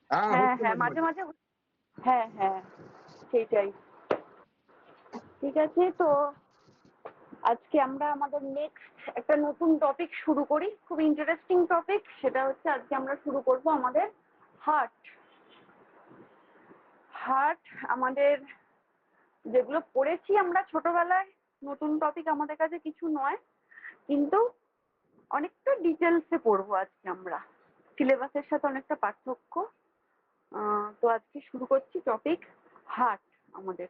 হ্যাঁ হচ্ছে হ্যাঁ মাঝে মাঝে মাঝে। মাঝে হ্যাঁ হ্যাঁ সেটাই। ঠিক আছে, তো আজকে আমরা আমাদের নেক্সট একটা নতুন টপিক শুরু করি, খুব ইন্টারেস্টিং টপিক। সেটা হচ্ছে আজকে আমরা শুরু করব আমাদের হার্ট। হার্ট আমাদের যেগুলো পড়েছি আমরা ছোটবেলায়, নতুন টপিক আমাদের কাছে কিছু নয়, কিন্তু অনেকটা ডিটেলসে পড়বো আজকে আমরা, সিলেবাসের সাথে অনেকটা পার্থক্য। তো আজকে শুরু করছি টপিক হার্ট আমাদের।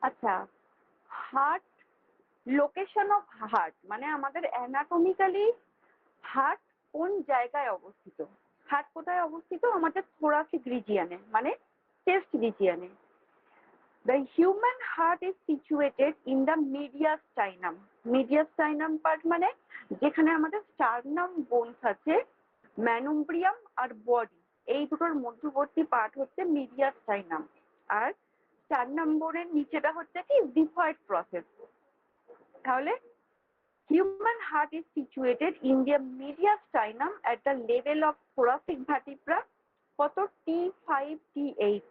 আচ্ছা, হার্ট, লোকেশন অফ হার্ট মানে আমাদের অ্যানাটমিক্যালি হার্ট কোন জায়গায় অবস্থিত। হার্ট কোথায় অবস্থিত? আমাদের থোরাসিক রিজিয়নে, মানে chest রিজিয়নে। The human heart is situated in the mediastinum. Mediastinum part মানে যেখানে আমাদের স্টার্নাম বোনস আছে, ম্যানুব্রিয়াম আর বডি, এই দুটোর মধ্যবর্তী পার্ট হচ্ছে মিডিয়াস্টাইনাম। আর স্টার্নাম বোনের নিচেটা হচ্ছে কি জিফয়েড প্রসেস। তাহলে human heart is situated in the mediastinum at the level of thoracic vertebra কত T5 T8,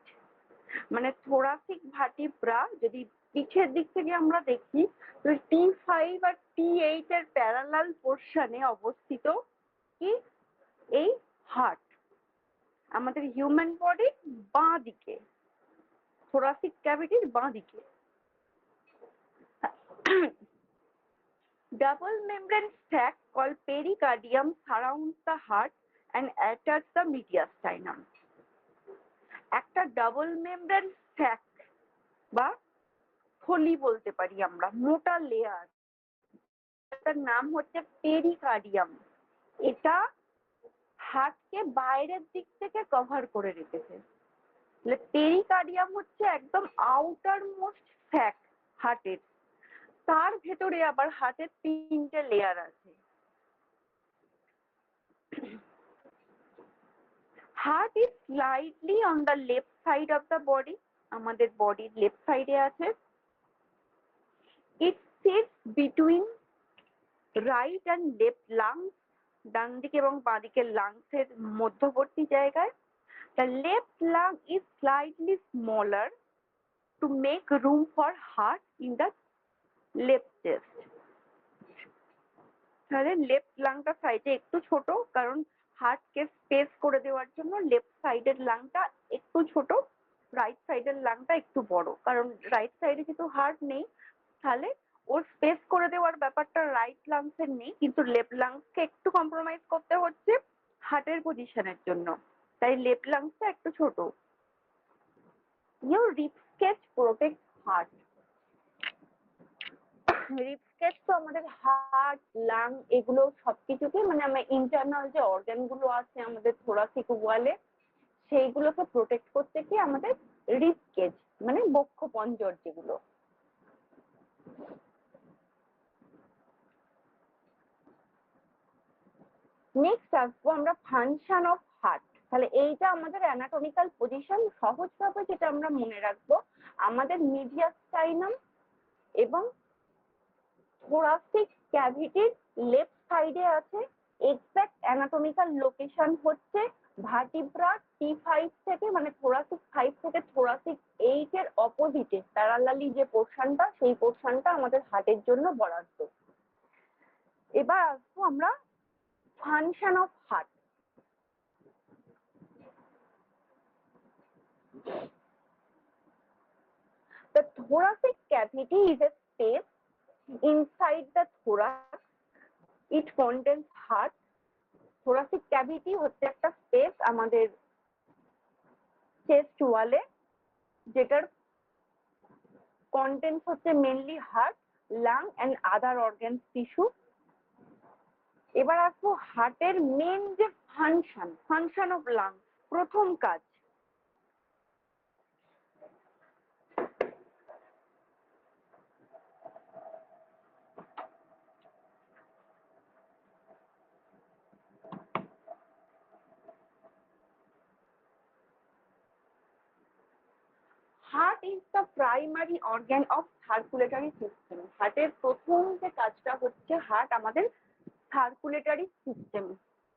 মানে থোরাসিক ভার্টিব্রা যদি পিঠের দিক থেকে আমরা দেখি তো T5 আর T8 এর প্যারালাল পোর্শনে অবস্থিত কি এই হার্ট। আমাদের হিউম্যান বডির বাঁ দিকে, থোরাসিক ক্যাভিটির বাঁ দিকে। Double membrane sac called pericardium surrounds the heart and attach the mediastinum. একটা ডাবল মেমব্রেন স্যাক বা থলি বলতে পারি আমরা, মোটা লেয়ার, এটার নাম হচ্ছে পেরিকার্ডিয়াম। এটা হার্টকে বাইরের দিক থেকে কভার করে রেখেছে। পেরিকার্ডিয়াম হচ্ছে একদম আউটার মোস্ট স্যাক হার্টের, তার ভেতরে আবার হার্টের তিনটে লেয়ার আছে। Heart is slightly on the left side of the body, আমাদের বডির লেফট সাইডে আছে। It sits between right and left lungs, ডান দিকে এবং বাঁ দিকের লাংসের মধ্যবর্তী জায়গায়। The left lung is slightly smaller to make room for heart in the left chest. তাহলে লেফট লাংটা সাইডে একটু ছোট, কারণ হার্টকে স্পেস করে দেওয়ার জন্য লেফট সাইডের লাংটা একটু ছোট, রাইট সাইডের লাংটা একটু বড়। কারণ রাইট সাইডে যেহেতু হার্ট নেই, তাহলে ওর স্পেস করে দেওয়ার ব্যাপারটা রাইট লাংসের নেই, কিন্তু লেফট লাংসকে একটু কম্প্রোমাইজ করতে হচ্ছে হার্টের পজিশনের জন্য, তাই লেফট লাংসটা একটু ছোট। Your rib cage protects heart. Rib cage তো আমাদের হার্ট, লাং এগুলো সবকিছুকে, মানে আমরা ইন্টারনাল যে অর্গান গুলো আছে আমাদের থোরাসিক ওয়ালে, সেইগুলোকে প্রোটেক্ট করতে কি আমাদের রিব কেজ মানে বক্ষ পঞ্জর যেগুলো। নেক্সট আসবো আমরা ফাংশন অফ হার্ট। তাহলে এইটা আমাদের অ্যানাটমিক্যাল পজিশন। সহজভাবে যেটা আমরা মনে রাখবো, আমাদের মিডিয়াস্টাইনাম এবং থোরাসিক ক্যাভিটির লেফট সাইডে আছে। এক্সাক্ট অ্যানাটমিক্যাল লোকেশন হচ্ছে ভার্টিব্রা T5 থেকে, মানে থোরাসিক 5 থেকে থোরাসিক 8 এর অপোজিটে প্যারালালি যে পোর্শনটা, সেই পোর্শনটা আমাদের হার্টের জন্য বরাদ্দ। এবার আসবো আমরা function of heart. The thoracic cavity is a space inside the thorax. It contains heart. Thoracic cavity হচ্ছে একটা স্পেস আমাদের চেস্ট ওয়ালে, যেটার কন্টেন্টস হচ্ছে mainly heart, lung and other organ tissue. এবার আসবো হার্টের মেন যে ফাংশন অফ লাং, প্রথম কাজ। Heart is the primary organ of circulatory system. হার্টের প্রথম যে কাজটা হচ্ছে, হার্ট আমাদের সার্কুলেটরি সিস্টেম,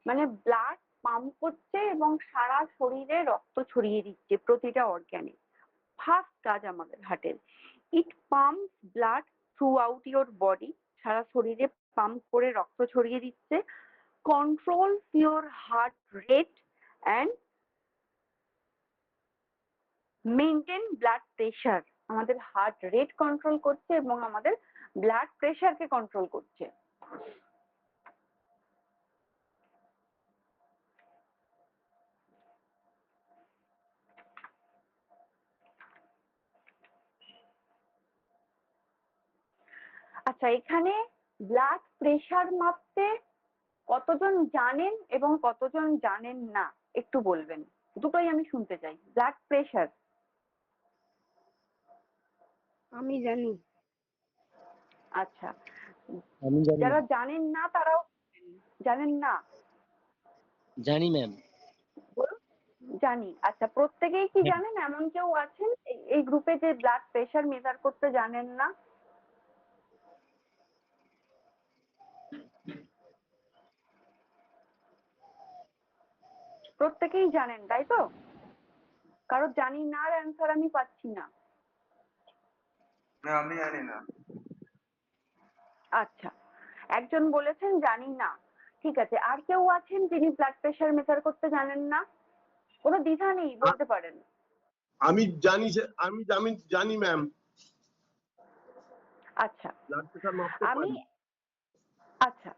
মানে ব্লাড পাম্প করছে এবং সারা শরীরে রক্ত ছড়িয়ে দিচ্ছে প্রতিটা অর্গানে। ফার্স্ট কাজ আমাদের হার্টের। It pumps blood throughout your body, সারা শরীরে পাম্প করে রক্ত ছড়িয়ে দিচ্ছে। Controls your heart rate and maintain blood pressure. আমাদের হার্ট রেট কন্ট্রোল করছে এবং আমাদের ব্লাড প্রেশারকে কন্ট্রোল করছে। আচ্ছা, এখানে ব্লাড প্রেশার মাপতে কতজন জানেন এবং কতজন জানেন না একটু বলবেন, দুটোই আমি শুনতে চাই। ব্লাড প্রেশার আমি জানি। আচ্ছা, যারা জানেন না তারাও জানেন না? জানি ম্যাম। বলুন। জানি। আচ্ছা, প্রত্যেকেই কি জানেন? এমন কেউ আছেন এই গ্রুপে যে ব্লাড প্রেশার মেজার করতে জানেন না? প্রত্যেকেই জানেন, তাই তো? কারো জানি না আর অ্যান্সার আমি পাচ্ছি না। না, আমি জানি না। আচ্ছা, একজন বলেছেন জানি না। ঠিক আছে, আর কেউ আছেন যিনি ব্লাড প্রেশার মেজার করতে জানেন না? কোনো দ্বিধা নেই, বলতে পারেন। আমি জানি জানি ম্যাম। আচ্ছা, ব্লাড প্রেশার মাপতে আমি পারি। আচ্ছা,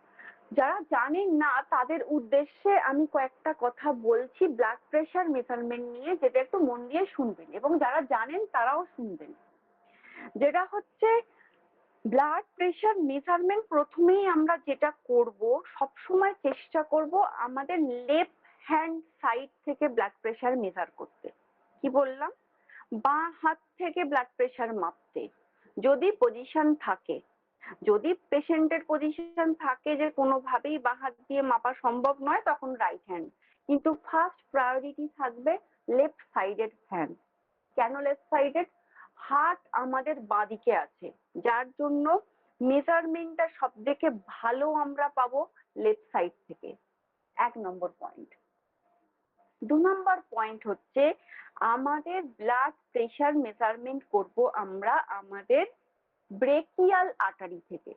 যারা জানেন না তাদের উদ্দেশ্যে আমি কয়েকটা কথা বলছি ব্লাড প্রেশার মেজারমেন্ট নিয়ে, যেটা একটু মন দিয়ে শুনবেন, এবং যারা জানেন তারাও শুনবেন। যেটা হচ্ছে ব্লাড প্রেশার মেজারমেন্ট, প্রথমেই আমরা যেটা করব, সবসময় চেষ্টা করব আমাদের লেফট হ্যান্ড সাইড থেকে ব্লাড প্রেশার মেজার করতে। কি বললাম? বাঁ হাত থেকে ব্লাড প্রেশার মাপতে, যদি পজিশন থাকে। যদি পেশেন্টের পজিশন থাকে যে কোনোভাবেই বাঁ হাত দিয়ে মাপা সম্ভব নয়, তখন রাইট হ্যান্ড, কিন্তু ফার্স্ট প্রায়োরিটি থাকবে লেফট সাইডেড হ্যান্ড। কেন লেফট সাইডেড? হার্ট আমাদের বাঁদিকে আছে, যার জন্য মেজারমেন্টটা সব থেকে ভালো আমরা পাবো লেফট সাইড থেকে। 1 নম্বর পয়েন্ট। 2 নম্বর পয়েন্ট হচ্ছে আমাদের ব্লাড প্রেশার মেজারমেন্ট করব আমরা আমাদের ব্রেকিয়াল আর্টারি থেকে।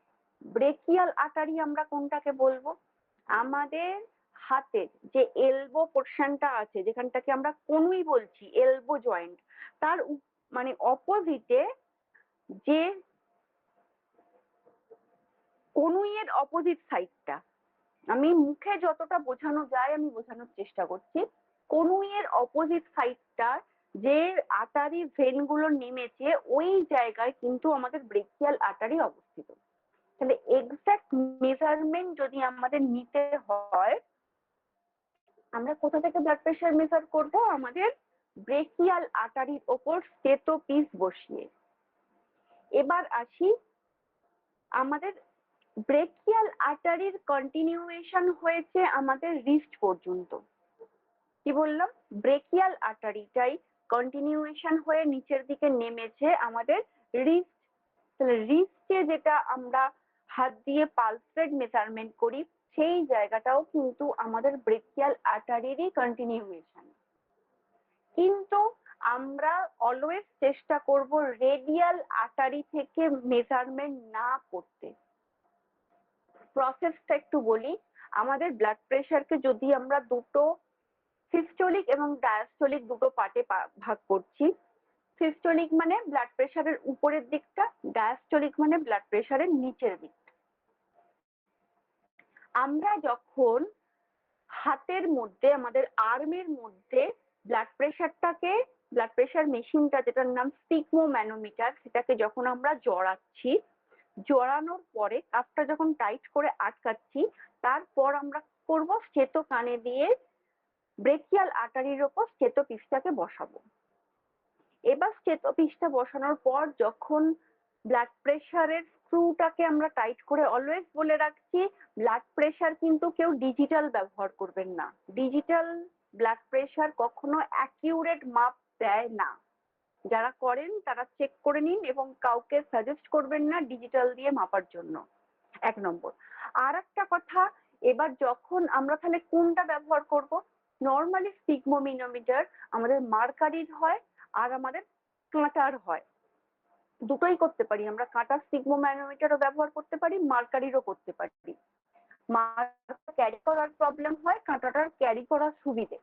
ব্রেকিয়াল আর্টারি আমরা কোনটাকে বলবো? আমাদের হাতের যে এলবো পোর্শনটা আছে, যেখানটাকে আমরা কনুই বলছি, এলবো জয়েন্ট, তার মানে অপোজিটে, যে কনুইয়ের অপোজিট সাইডটা, আমি মুখে যতটা বোঝানো যায় আমি বোঝানোর চেষ্টা করছি। কনুইয়ের অপোজিট সাইডটা যে আর্টারি ভেনগুলো নেমেছে, ওই জায়গায় কিন্তু আমাদের ব্রেকিয়াল আর্টারি অবস্থিত। তাহলে এক্সাক্ট মেজারমেন্ট যদি আমাদের নিতে হয়, আমরা কোথা থেকে ব্লাড প্রেশার মেজার করব? আমাদের ব্রেকিয়াল আর্টারির ওপর স্টেথোপিস বসিয়ে। এবার আসি, আমাদের ব্রেকিয়াল আর্টারির কন্টিনিউয়েশন হয়েছে আমাদের রিস্ট পর্যন্ত। কি বললাম? ব্রেকিয়াল আর্টারিটাই কন্টিনিউয়েশন হয়ে নিচের দিকে নেমেছে আমাদের রিস্ট। তাহলে রিস্টে যেটা আমরা হাত দিয়ে পালস রেট মেজারমেন্ট করি, সেই জায়গাটাও কিন্তু আমাদের ব্রেকিয়াল আর্টারিরই কন্টিনিউয়েশন। কিন্তু আমরা অলওয়েজ চেষ্টা করব রেডিয়াল আর্টারি থেকে মেজারমেন্ট না করতে। প্রসেসটা একটু বলি। আমাদের ব্লাড প্রেশারকে যদি আমরা দুটো সিস্টোলিক এবং ডায়াস্টোলিক দুটো পার্টে ভাগ করছি, সিস্টোলিক মানে ব্লাড প্রেশারের উপরের দিকটা, ডায়াস্টোলিক মানে ব্লাড প্রেশারের নিচের দিকটা। আমরা যখন হাতের মধ্যে, আমাদের আর্মের মধ্যে ব্লাড প্রেশার মেশিনটা, যেটার নাম স্পিগমোম্যানোমিটার, সেটাকে যখন আমরা জড়াচ্ছি, জড়ানোর পরে কাপটা যখন টাইট করে আটকাচ্ছি, তারপর আমরা করব স্টেটো কানে দিয়ে ব্রেকিয়াল আর্টারির ওপর স্টেটো পিসটাকে বসাবো। এবার স্টেটো পিসটা বসানোর পর যখন ব্লাড প্রেশারের স্ক্রুটাকে আমরা টাইট করে, অলওয়েজ বলে রাখছি ব্লাড প্রেশার কিন্তু কেউ ডিজিটাল ব্যবহার করবেন না। ডিজিটাল ব্লাড প্রেশার কখনো অ্যাকিউরেট মাপ দেয় না। যারা করেন তারা চেক করে নিন এবং কাউকে সাজেস্ট করবেন না ডিজিটাল দিয়ে মাপার জন্য। 1 নম্বর। আর একটা কথা, এবার যখন আমরা তাহলে কোনটা ব্যবহার করব? নর্মালি স্পিগমোমিনোমিটার আমাদের মার্কারির হয় আর আমাদের কাঁটার হয়, দুটোই করতে পারি আমরা। কাঁটার স্পিগমোম্যানোমিটারও ব্যবহার করতে পারি, মার্কারিরও করতে পারি। মার্কার ক্যারি করার প্রবলেম হয়, কাঁটাটার ক্যারি করার সুবিধে।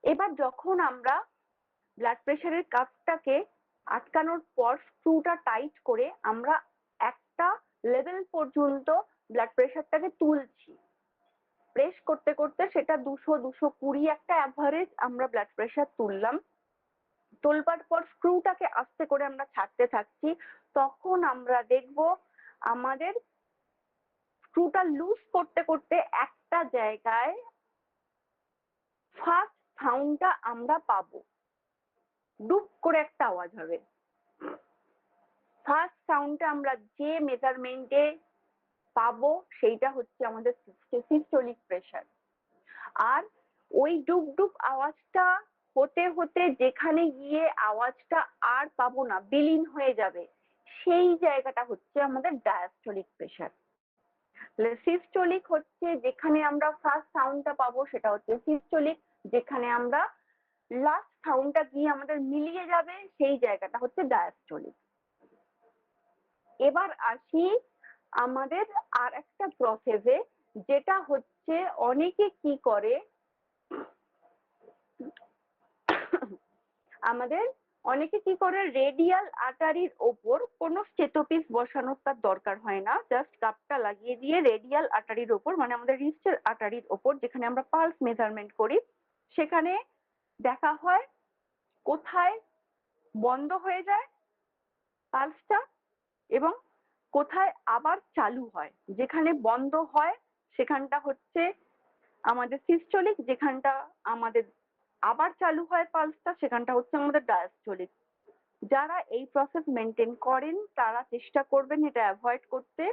এবার যখন আমরা ব্লাড প্রেশারের কাপটাকে আটকানোর পর স্ক্রুটা টাইট করে আমরা একটা লেভেল পর্যন্ত ব্লাড প্রেশারটাকে তুলছি, প্রেস করতে করতে সেটা 200-220 একটা অ্যাভারেজ আমরা ব্লাড প্রেশার তুললাম। তোলবার পর স্ক্রুটাকে আস্তে করে আমরা ছাড়তে থাকছি, তখন আমরা দেখব আমাদের স্ক্রুটা লুজ করতে করতে একটা জায়গায় ফার্স্ট সাউন্ডটা আমরা পাবো, ডুপ করে একটা আওয়াজ হবে। ফার্স্ট সাউন্ডটা আমরা যে মেজারমেন্টে পাবো সেইটা হচ্ছে আমাদের সিস্টোলিক প্রেশার। আর ওই ডুপ ডুপ আওয়াজটা হতে হতে যেখানে গিয়ে আওয়াজটা আর পাবো না, বিলীন হয়ে যাবে, সেই জায়গাটা হচ্ছে আমাদের ডায়াস্টোলিক প্রেশার। সিস্টোলিক হচ্ছে যেখানে আমরা ফার্স্ট সাউন্ডটা পাবো সেটা হচ্ছে সিস্টোলিক, যেখানে আমরা লাস্ট সাউন্ডটা গিয়ে আমাদের মিলিয়ে যাবে সেই জায়গাটা হচ্ছে ডায়াস্টোলিক। এবার আসি আমাদের আর একটা প্রসেসে, যেটা হচ্ছে অনেকে কি করে, রেডিয়াল আর্টারির ওপর কোনো স্টেটোপিস বসানোর তার দরকার হয় না, জাস্ট কাপটা লাগিয়ে দিয়ে রেডিয়াল আর্টারির ওপর, মানে আমাদের রিস্টের আর্টারির ওপর যেখানে আমরা পালস মেজারমেন্ট করি, সেখানে দেখা হয় কোথায় বন্ধ হয়ে যায় পালসটা এবং কোথায় আবার চালু হয়। যেখানে বন্ধ হয় সেখানটা হচ্ছে আমাদের সিস্টোলিক, যেখানটা আমাদের আবার চালু হয় পালসটা সেখানটা হচ্ছে আমাদের ডায়াস্টোলিক। যারা এই প্রসেস মেনটেন করেন তারা চেষ্টা করবেন এটা অ্যাভয়েড করতে,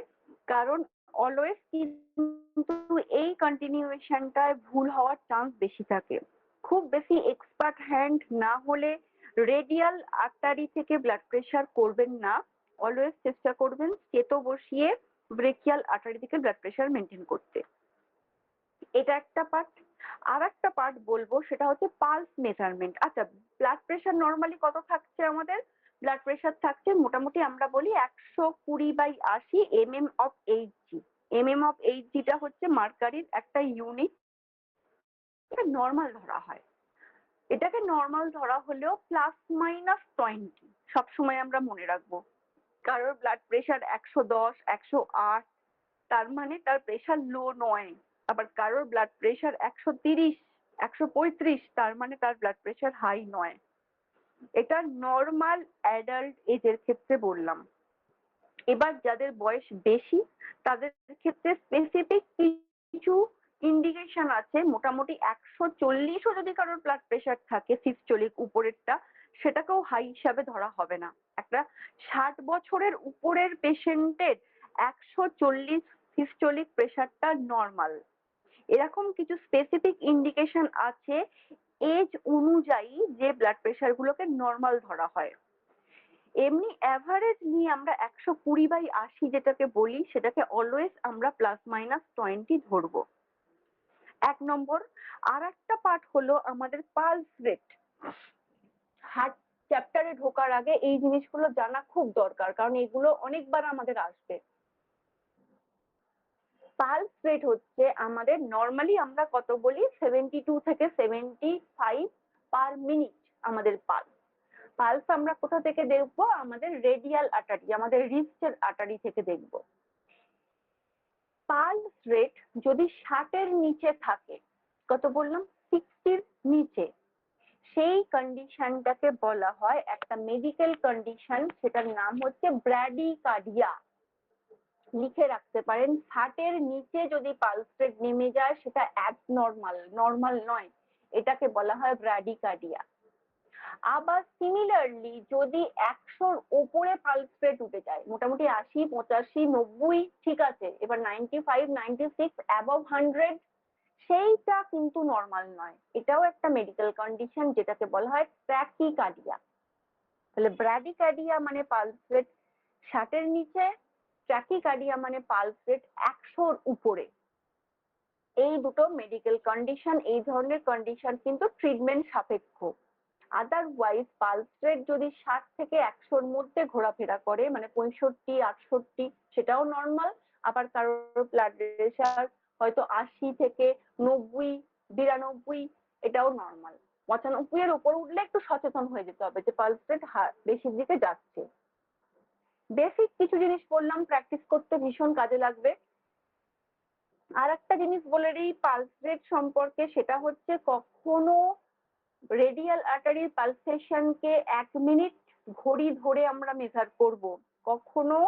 কারণ অলওয়েজ কিন্তু এই কন্টিনিউয়েশনটায় ভুল হওয়ার চান্স বেশি থাকে। খুব বেশি এক্সপার্ট হ্যান্ড না হলে রেডিয়াল আর্টারি থেকে ব্লাড প্রেশার করবেন না, অলওয়েজ চেষ্টা করবেন স্টেটো বসিয়ে ব্রেকিয়াল আর্টারি থেকে ব্লাড প্রেশার মেনটেন করতে। এটা একটা পার্ট। আর একটা পার্ট বলবো সেটা হচ্ছে পালস মেজারমেন্ট। আচ্ছা, ব্লাড প্রেশার নর্মালি কত থাকছে? আমাদের ব্লাড প্রেশার থাকছে মোটামুটি আমরা বলি 120/80 mm/Hg। mm/Hg হচ্ছে মার্কারির একটা ইউনিট, এটা নর্মাল ধরা হয়। এটাকে নর্মাল ধরা হলেও +-20 সবসময় আমরা মনে রাখবো। কারোর ব্লাড প্রেশার 110, 108 তার মানে তার প্রেশার লো নয়, আবার কারোর ব্লাড প্রেশার 130, 135 তার মানে তার ব্লাড প্রেশার হাই নয়। এটা নর্মাল অ্যাডাল্ট এজের ক্ষেত্রে বললাম। এবার যাদের বয়স বেশি তাদের ক্ষেত্রে স্পেসিফিক কিছু ইন্ডিকেশন আছে। মোটামুটি 140ও যদি কারোর ব্লাড প্রেশার থাকে সিস্টোলিক উপরেরটা, সেটাকেও হাই হিসাবে ধরা হবে না। একটা 60 বছরের উপরের পেশেন্টের 140 সিস্টোলিক প্রেশারটা নর্মাল। এরকম কিছু স্পেসিফিক ইন্ডিকেশন আছে এজ অনুযায়ী যে ব্লাড প্রেশার গুলোকে নর্মাল ধরা হয়। এমনি অ্যাভারেজ নিয়ে আমরা 120/80 যেটাকে বলি সেটাকে অলওয়েজ আমরা +-20 ধরবো। 1 নম্বর। আর একটা পার্ট হলো আমাদের পালস রেট। হার্ট চ্যাপ্টারে ঢোকার আগে এই জিনিসগুলো জানা খুব দরকার, কারণ এগুলো অনেকবার আমাদের আসবে। পালস রেট হচ্ছে আমাদের নর্মালি আমরা কত বলি 72 থেকে 75 পার মিনিট আমাদের পালস। পালস আমরা কোথা থেকে দেখবো? আমাদের রেডিয়াল আর্টারি, আমাদের রিস্টের আর্টারি থেকে দেখবো। পালস রেট যদি 60-এর নিচে থাকে, কত বললাম? 60-র নিচে, সেই কন্ডিশনটাকে বলা হয় একটা মেডিকেল কন্ডিশন, সেটার নাম হচ্ছে ব্র্যাডিকার্ডিয়া। লিখে রাখতে পারেন, 60-এর নিচে যদি পালস রেট নেমে যায় সেটা অ্যাবনর্মাল, নর্মাল নয়, এটাকে বলা হয় ব্র্যাডিকার্ডিয়া। আবার সিমিলারলি যদি 100-র উপরে পালস রেট উঠে যায়, মোটামুটি 80, 85, 90 ঠিক আছে, এবার 95, 96 অ্যাবভ 100, সেইটা কিন্তু নর্মাল নয়, এটাও একটা মেডিকেল কন্ডিশন, যেটাকে বলা হয় ট্র্যাকিকার্ডিয়া। তাহলে ব্র্যাডিকার্ডিয়া মানে পালস রেট 60-এর নিচে, ট্র্যাকিকার্ডিয়া মানে পালস রেট 100-র উপরে। এই দুটো মেডিকেল কন্ডিশন, এই ধরনের কন্ডিশন কিন্তু ট্রিটমেন্ট সাপেক্ষ। আদারওয়াইজ পালস রেট যদি 60 থেকে 100-র মধ্যে ঘোরাফেরা করে, মানে 65, 68, সেটাও নর্মাল। আবার কারোর ব্লাড প্রেশার হয়তো 80 থেকে 90, 92, এটাও নর্মাল। 95-এর উপর উঠলে একটু সচেতন হয়ে যেতে হবে যে পালস রেট বেশির দিকে যাচ্ছে। বেসিক কিছু জিনিস বললাম, প্র্যাকটিস করতে ভীষণ কাজে লাগবে। আর একটা জিনিস বলে দিই পালস রেট সম্পর্কে, সেটা হচ্ছে কখনো রেডিয়াল আর্টারির পালসেশনকে 1 মিনিট ঘড়ি ধরে আমরা মেজার করব, কখনো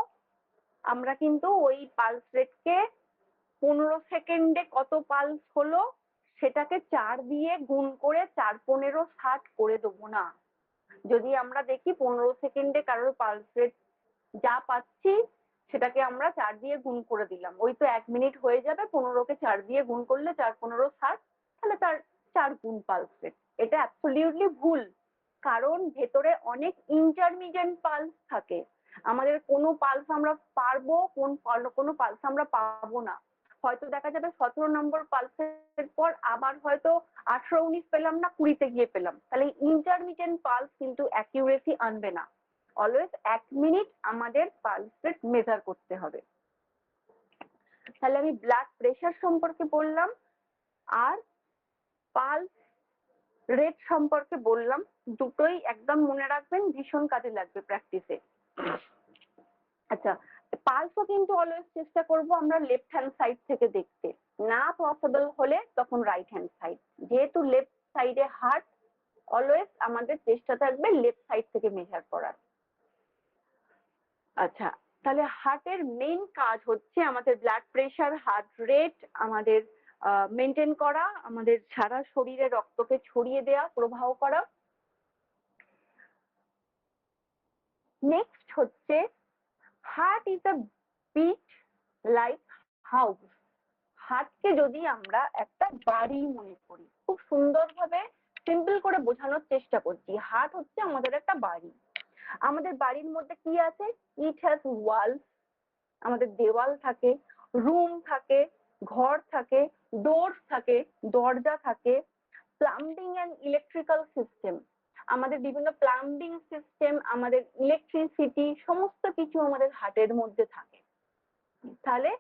আমরা কিন্তু ওই পালস রেটকে 15 সেকেন্ডে কত পালস হলো সেটাকে 4 দিয়ে গুণ করে 4 15 60 করে দেবো না। যদি আমরা দেখি 15 সেকেন্ডে কারোর পালস রেট যা পাচ্ছি সেটাকে আমরা 4 দিয়ে গুণ করে দিলাম, ওই তো 1 মিনিট হয়ে যাবে, 15কে 4 দিয়ে গুণ করলে 4 15 60, তাহলে তার 4 গুণ পালস রেট। এটা অ্যাবসলিউটলি ভুল, কারণ ভেতরে অনেক ইন্টারমিডিয়েট পালস থাকে। আমাদের কোনো পালস আমরা পারবো, কোনো পালস আমরা পাবো না। হয়তো দেখা যাবে 17 নম্বর পালসের পর আবার হয়তো 18, 19 পেলাম না, 20-তে গিয়ে পেলাম, তাহলে ইন্টারমিডিয়েট পালস কিন্তু অ্যাকিউরেসি আনবে না। অলওয়েজ 1 মিনিট আমাদের পালস রেট মেজার করতে হবে। তাহলে আমি ব্লাড প্রেশার সম্পর্কে বললাম আর পালস রেট সম্পর্কে বললাম, দুটোই একদম মনে রাখবেন, ভীষণ কাজে লাগবে প্র্যাকটিসে। আচ্ছা, পালসও কিন্তু অলওয়েজ চেষ্টা করব আমরা লেফট হ্যান্ড সাইড থেকে দেখতে, না পসিবল হলে তখন রাইট হ্যান্ড সাইড। যেহেতু লেফট সাইডে হার্ট, অলওয়েজ আমাদের চেষ্টা থাকবে লেফট সাইড থেকে মেজার করার। আচ্ছা, তাহলে হার্টের মেইন কাজ হচ্ছে আমাদের ব্লাড প্রেশার, হার্ট রেট আমাদের মেনটেন করা, আমাদের সারা শরীরে রক্তকে ছড়িয়ে দেওয়া, প্রবাহ করা। নেক্সট হচ্ছে heart is a bit like house. হার্টকে যদি আমরা একটা বাড়ি মনে করি, খুব সুন্দরভাবে সিম্পল করে বোঝানোর চেষ্টা করছি, হার্ট হচ্ছে আমাদের একটা বাড়ি। আমাদের বাড়ির মধ্যে কি আছে? ইট হ্যাজ ওয়ালস, আমাদের দেওয়াল থাকে, রুম থাকে, ঘর থাকে, ডোরস থাকে, দরজা থাকে, প্লাম্বিং এন্ড ইলেকট্রিক্যাল সিস্টেম, আমাদের বিভিন্ন প্লাম্বিং সিস্টেম, আমাদের ইলেকট্রিসিটি, সমস্ত কিছু আমাদের হার্টের মধ্যে থাকে। তাহলে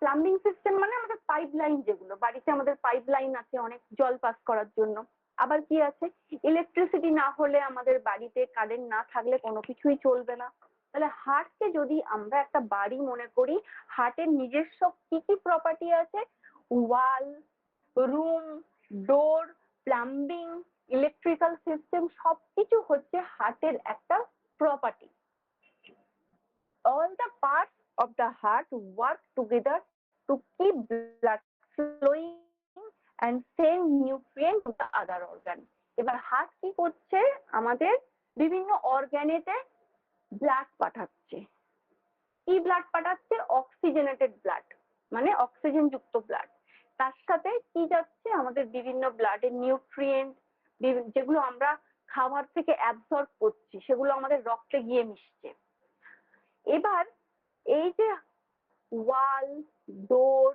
প্লাম্বিং সিস্টেম মানে আমাদের পাইপ লাইন, যেগুলো বাড়িতে আমাদের পাইপ লাইন আছে অনেক জল পাস করার জন্য। আবার কি আছে? ইলেকট্রিসিটি না হলে, আমাদের বাড়িতে কারেন্ট না থাকলে কোনো কিছুই চলবে না। তাহলে হার্টকে যদি আমরা একটা বাড়ি মনে করি, হার্টের নিজস্ব কি কি প্রপার্টি আছে? ওয়াল, রুম, ডোর, প্লাম্বিং, ইলেকট্রিক্যাল সিস্টেম, সবকিছু হচ্ছে হার্টের একটা property. All the parts of the heart work together to keep blood flowing and send nutrients to the other organ. এবার হার্ট কি করছে? আমাদের বিভিন্ন অর্গানেতে ব্লাড পাঠাচ্ছে। কি ব্লাড পাঠাচ্ছে? অক্সিজেনেটেড ব্লাড, মানে অক্সিজেন যুক্ত ব্লাড। তার সাথে কি যাচ্ছে? আমাদের বিভিন্ন ব্লাডের নিউট্রিয়েন্ট, যেগুলো আমরা খাবার থেকে অ্যাবসর্ব করছি, সেগুলো আমাদের রক্তে গিয়ে মিশছে। এবার এই যে ওয়াল, ডোর,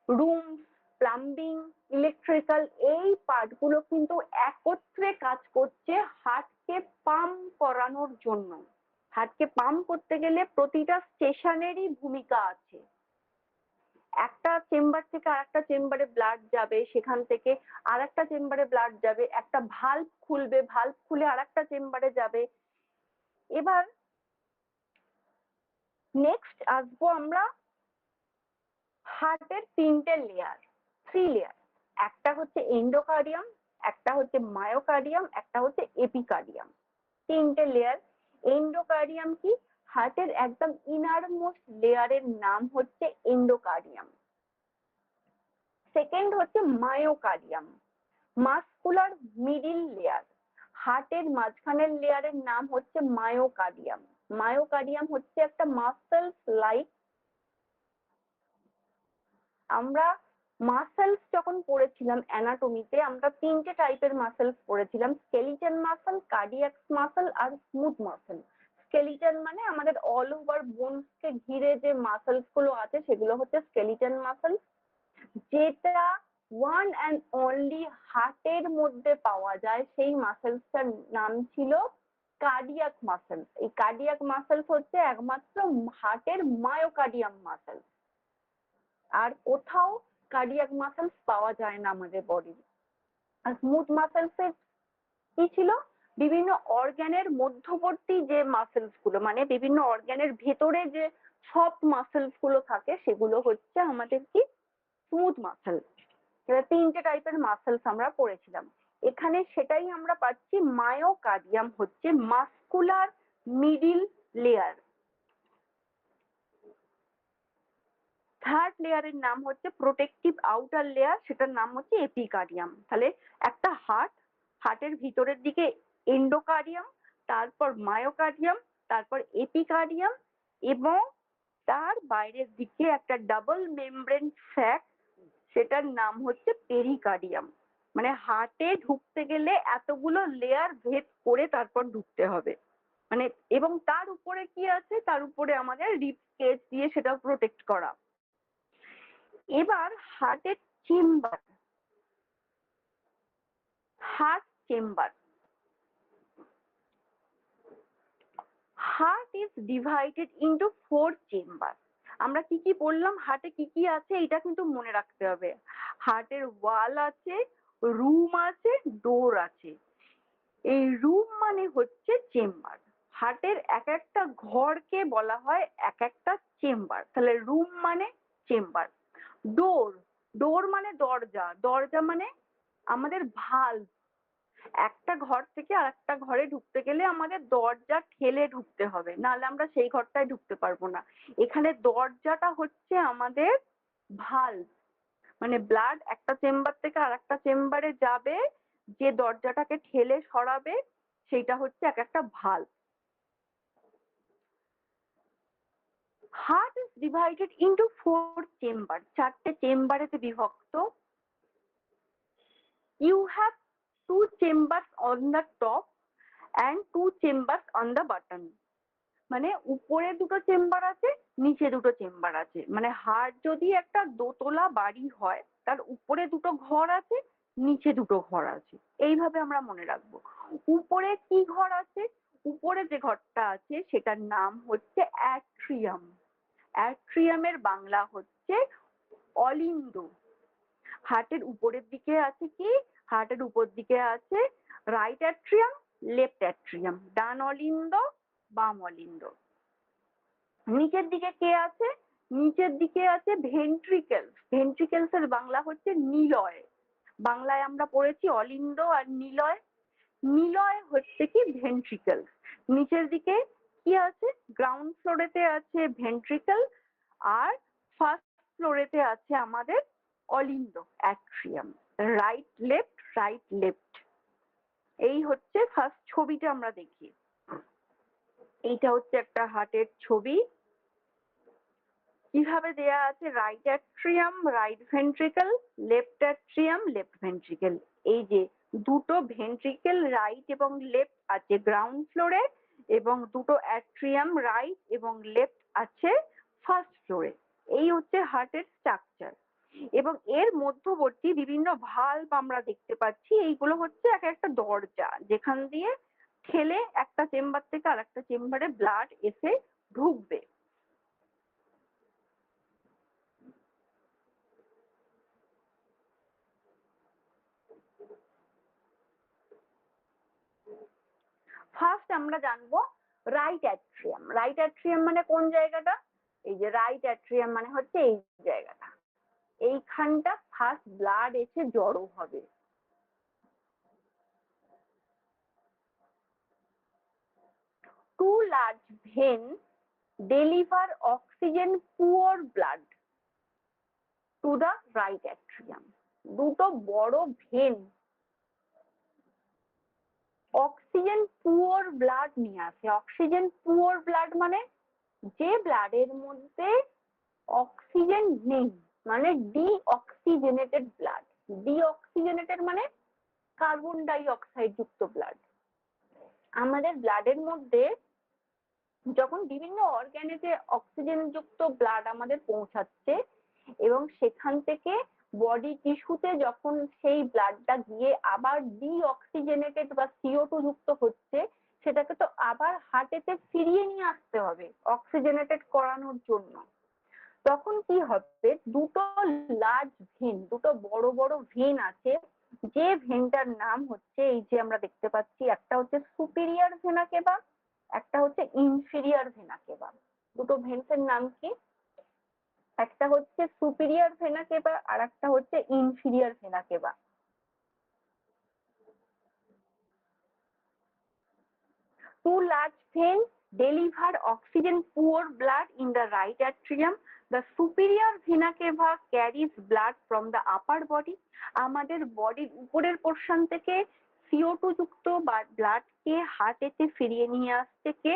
রুম, প্লাম্বিং, ইলেকট্রিক্যাল, এই পার্টগুলো কিন্তু একত্রে কাজ করছে হার্টকে পাম্প করানোর জন্য। হার্টকে পাম্প করতে গেলে প্রতিটা স্টেশনেরই ভূমিকা আছে। একটা চেম্বার থেকে আরেকটা চেম্বারে ব্লাড যাবে, সেখান থেকে আরেকটা চেম্বারে ব্লাড যাবে, একটা ভালভ খুলবে, ভালভ খুলে আরেকটা চেম্বারে যাবে। এবার নেক্সট আসবো আমরা হার্টের 3টে লেয়ার, 3 লেয়ার। একটা হচ্ছে এন্ডোকার্ডিয়াম, একটা হচ্ছে মায়োকার্ডিয়াম, একটা হচ্ছে এপিকার্ডিয়াম। 3টে লেয়ার। এন্ডোকার্ডিয়াম কি? হার্টের একদম ইনারমোস্ট লেয়ারের নাম হচ্ছে এন্ডোকার্ডিয়াম। সেকেন্ড হচ্ছে মায়োকার্ডিয়াম, মাসকুলার মিডিল লেয়ার। হার্টের মাঝখানের লেয়ারের নাম হচ্ছে মায়োকার্ডিয়াম। মায়োকার্ডিয়াম হচ্ছে একটা মাসেলস লাইক, আমরা মাসেলস যখন পড়েছিলাম অ্যানাটমিতে, আমরা 3টে টাইপের মাসেলস পড়েছিলাম, স্কেলিটন মাসেল, কার্ডিয়াক মাসেল আর স্মুথ মাসেল। স্কেলিটন মানে আমাদের অল ওভার বোনসকে ঘিরে যে মাসেলস গুলো আছে সেগুলো হচ্ছে স্কেলিটন মাসেল, যেটা ওয়ান অ্যান্ড অনলি হার্টের মধ্যে পাওয়া যায়। সেই মাসেলসটার নাম ছিল কার্ডিয়াক মাসেল। এই কার্ডিয়াক মাসেলস হচ্ছে একমাত্র হার্টের মায়োকার্ডিয়াম মাসেল, আর কোথাও কার্ডিয়াক মাসেলস পাওয়া যায় না আমাদের বডির। আর স্মুথ মাসেলস এর কি ছিল? বিভিন্ন অর্গানের মধ্যবর্তী যে মাসেলস গুলো, মানে বিভিন্ন অর্গানের ভেতরে যে সফট মাসেলস গুলো থাকে সেগুলো হচ্ছে আমাদের কি স্মুথ মাসেল। 3টে টাইপের মাসেলস আমরা পড়েছিলাম। এখানে সেটাই আমরা পাচ্ছি, মায়োকার্ডিয়াম হচ্ছে মাসকুলার মিডিল লেয়ার। থার্ড লেয়ারের নাম হচ্ছে প্রোটেক্টিভ আউটার লেয়ার, সেটার নাম হচ্ছে এপিকার্ডিয়াম। তাহলে একটা হার্টের ভিতরের দিকে এন্ডোকার্ডিয়াম, তারপর মায়োকার্ডিয়াম, তারপর এপিকার্ডিয়াম, এবং তার বাইরের দিকে একটা ডাবল মেমব্রেন স্যাক, সেটার নাম হচ্ছে পেরিকার্ডিয়াম। মানে হার্টে ঢুকতে গেলে এতগুলো লেয়ার ভেদ করে তারপর ঢুকতে হবে। মানে এবং তার উপরে কি আছে? তার উপরে আমাদের রিব কেজ দিয়ে সেটা প্রোটেক্ট করা। এবার হার্টের chamber, heart chamber. Heart is divided into 4 chamber. আমরা কি কি বললাম, হার্টে কি কি আছে এটা কিন্তু মনে রাখতে হবে। হার্টের ওয়াল আছে, রুম আছে, ডোর আছে। এই রুম মানে হচ্ছে চেম্বার। হার্টের এক একটা ঘরকে বলা হয় এক একটা চেম্বার। তাহলে রুম মানে চেম্বার। ডোর, ডোর মানে দরজা, দরজা মানে আমাদের ভালভ। একটা ঘর থেকে আর একটা ঘরে ঢুকতে গেলে আমাদের দরজা ঠেলে ঢুকতে হবে, নাহলে আমরা সেই ঘরটায় ঢুকতে পারবো না। এখানে দরজাটা হচ্ছে আমাদের ভালভ, মানে ব্লাড একটা চেম্বার থেকে আর একটা চেম্বারে যাবে, যে দরজাটাকে ঠেলে সরাবে সেইটা হচ্ছে এক একটা valve. Heart is divided into 4 chamber, 4টে চেম্বারেতে বিভক্ত। You have 2 chambers on the top and 2 chambers on the bottom. মানে উপরে দুটো চেম্বার আছে, নিচে দুটো চেম্বার আছে। মানে হার্ট যদি একটা দোতলা বাড়ি হয়, তার উপরে দুটো ঘর আছে, নিচে দুটো ঘর আছে। এইভাবে আমরা মনে রাখবো। উপরে কি ঘর আছে? উপরে যে ঘরটা আছে সেটার নাম হচ্ছে অ্যাট্রিয়াম। অ্যাট্রিয়ামের বাংলা হচ্ছে অলিন্দ। হার্টের উপরের দিকে আছে কি? হার্টের উপর দিকে আছে রাইট অ্যাট্রিয়াম, লেফট অ্যাট্রিয়াম, ডান অলিন্দ, বাম অলিন্দ। নিচের দিকে কে আছে? নিচের দিকে আছে ভেন্ট্রিকেলস। ভেন্ট্রিকেলস এর বাংলা হচ্ছে নিলয়। বাংলায় আমরা পড়েছি অলিন্দ আর নিলয়। নিলয় হচ্ছে কি ভেন্ট্রিকেলস। নিচের দিকে কি আছে? গ্রাউন্ড ফ্লোরেতে আছে ভেন্ট্রিকেল, আর ফার্স্ট ফ্লোরেতে আছে আমাদের অলিন্দ, atrium. Right left, right left. এই হচ্ছে ফার্স্ট ছবিটা আমরা দেখি। এইটা হচ্ছে একটা হার্টের ছবি। কিভাবে দেয়া আছে? Right atrium, right ventricle, left atrium, left ventricle. এই যে দুটো ভেন্ট্রিকেল রাইট এবং লেফট আছে গ্রাউন্ড ফ্লোরে, এবং দুটো অ্যাট্রিয়াম রাইট এবং লেফট আছে ফার্স্ট ফ্লোরে। এই হচ্ছে হার্টের স্ট্রাকচার। এবং এর মধ্যবর্তী বিভিন্ন ভালভ আমরা দেখতে পাচ্ছি। এইগুলো হচ্ছে এক একটা দরজা, যেখান দিয়ে ঠেলে একটা চেম্বার থেকে আর একটা চেম্বারে ব্লাড এসে ঢুকবে। ফার্স্ট আমরা জানবো রাইট অ্যাট্রিয়াম। রাইট অ্যাট্রিয়াম মানে কোন জায়গাটা? এই যে রাইট অ্যাট্রিয়াম মানে হচ্ছে এই জায়গাটা, এইখানটা ফার্স্ট ব্লাড এসে জড়ো হবে। Two large vein deliver oxygen poor blood to the right atrium. দুটো বড় ভেন অক্সিজেন পুওর ব্লাড নিয়ে আসে। অক্সিজেন পুওর ব্লাড মানে যে ব্লাডের মধ্যে অক্সিজেন নেই, মানে ডিঅক্সিজেনেটেড ব্লাড। ডিঅক্সিজেনেটেড মানে কার্বন ডাই অক্সাইড যুক্ত ব্লাড। আমাদের ব্লাডের মধ্যে যখন বিভিন্ন অর্গানেতে অক্সিজেন যুক্ত ব্লাড আমাদের পৌঁছাচ্ছে এবং সেখান থেকে বডি টিস্যুতে যখন সেই ব্লাডটা গিয়ে আবার ডিঅক্সিজেনেটেড বা CO2 যুক্ত হচ্ছে, সেটাকে তো আবার হার্টেতে ফিরিয়ে নিয়ে আসতে হবে অক্সিজেনেটেড করানোর জন্য। তখন কি হবে, দুটো লার্জ ভেন, দুটো বড় বড় ভেন আছে, যে ভেনটার নাম হচ্ছে এই যে আমরা দেখতে পাচ্ছি, একটা হচ্ছে সুপিরিয়র ভেনা কেভা, একটা হচ্ছে ইনফিরিয়র ভেনা কেভা। দুটো ভেন্সের নাম কি? একটা হচ্ছে সুপিরিয়র ভেনা কেভা আর একটা হচ্ছে inferior vena cava. Two large veins deliver oxygen poor blood in the right atrium. The superior vena cava carries blood from the upper body. আমাদের বডির উপরের পোর্শন থেকে CO2 যুক্ত ব্লাডকে হার্টেতে ফিরিয়ে নিয়ে আসছে কে?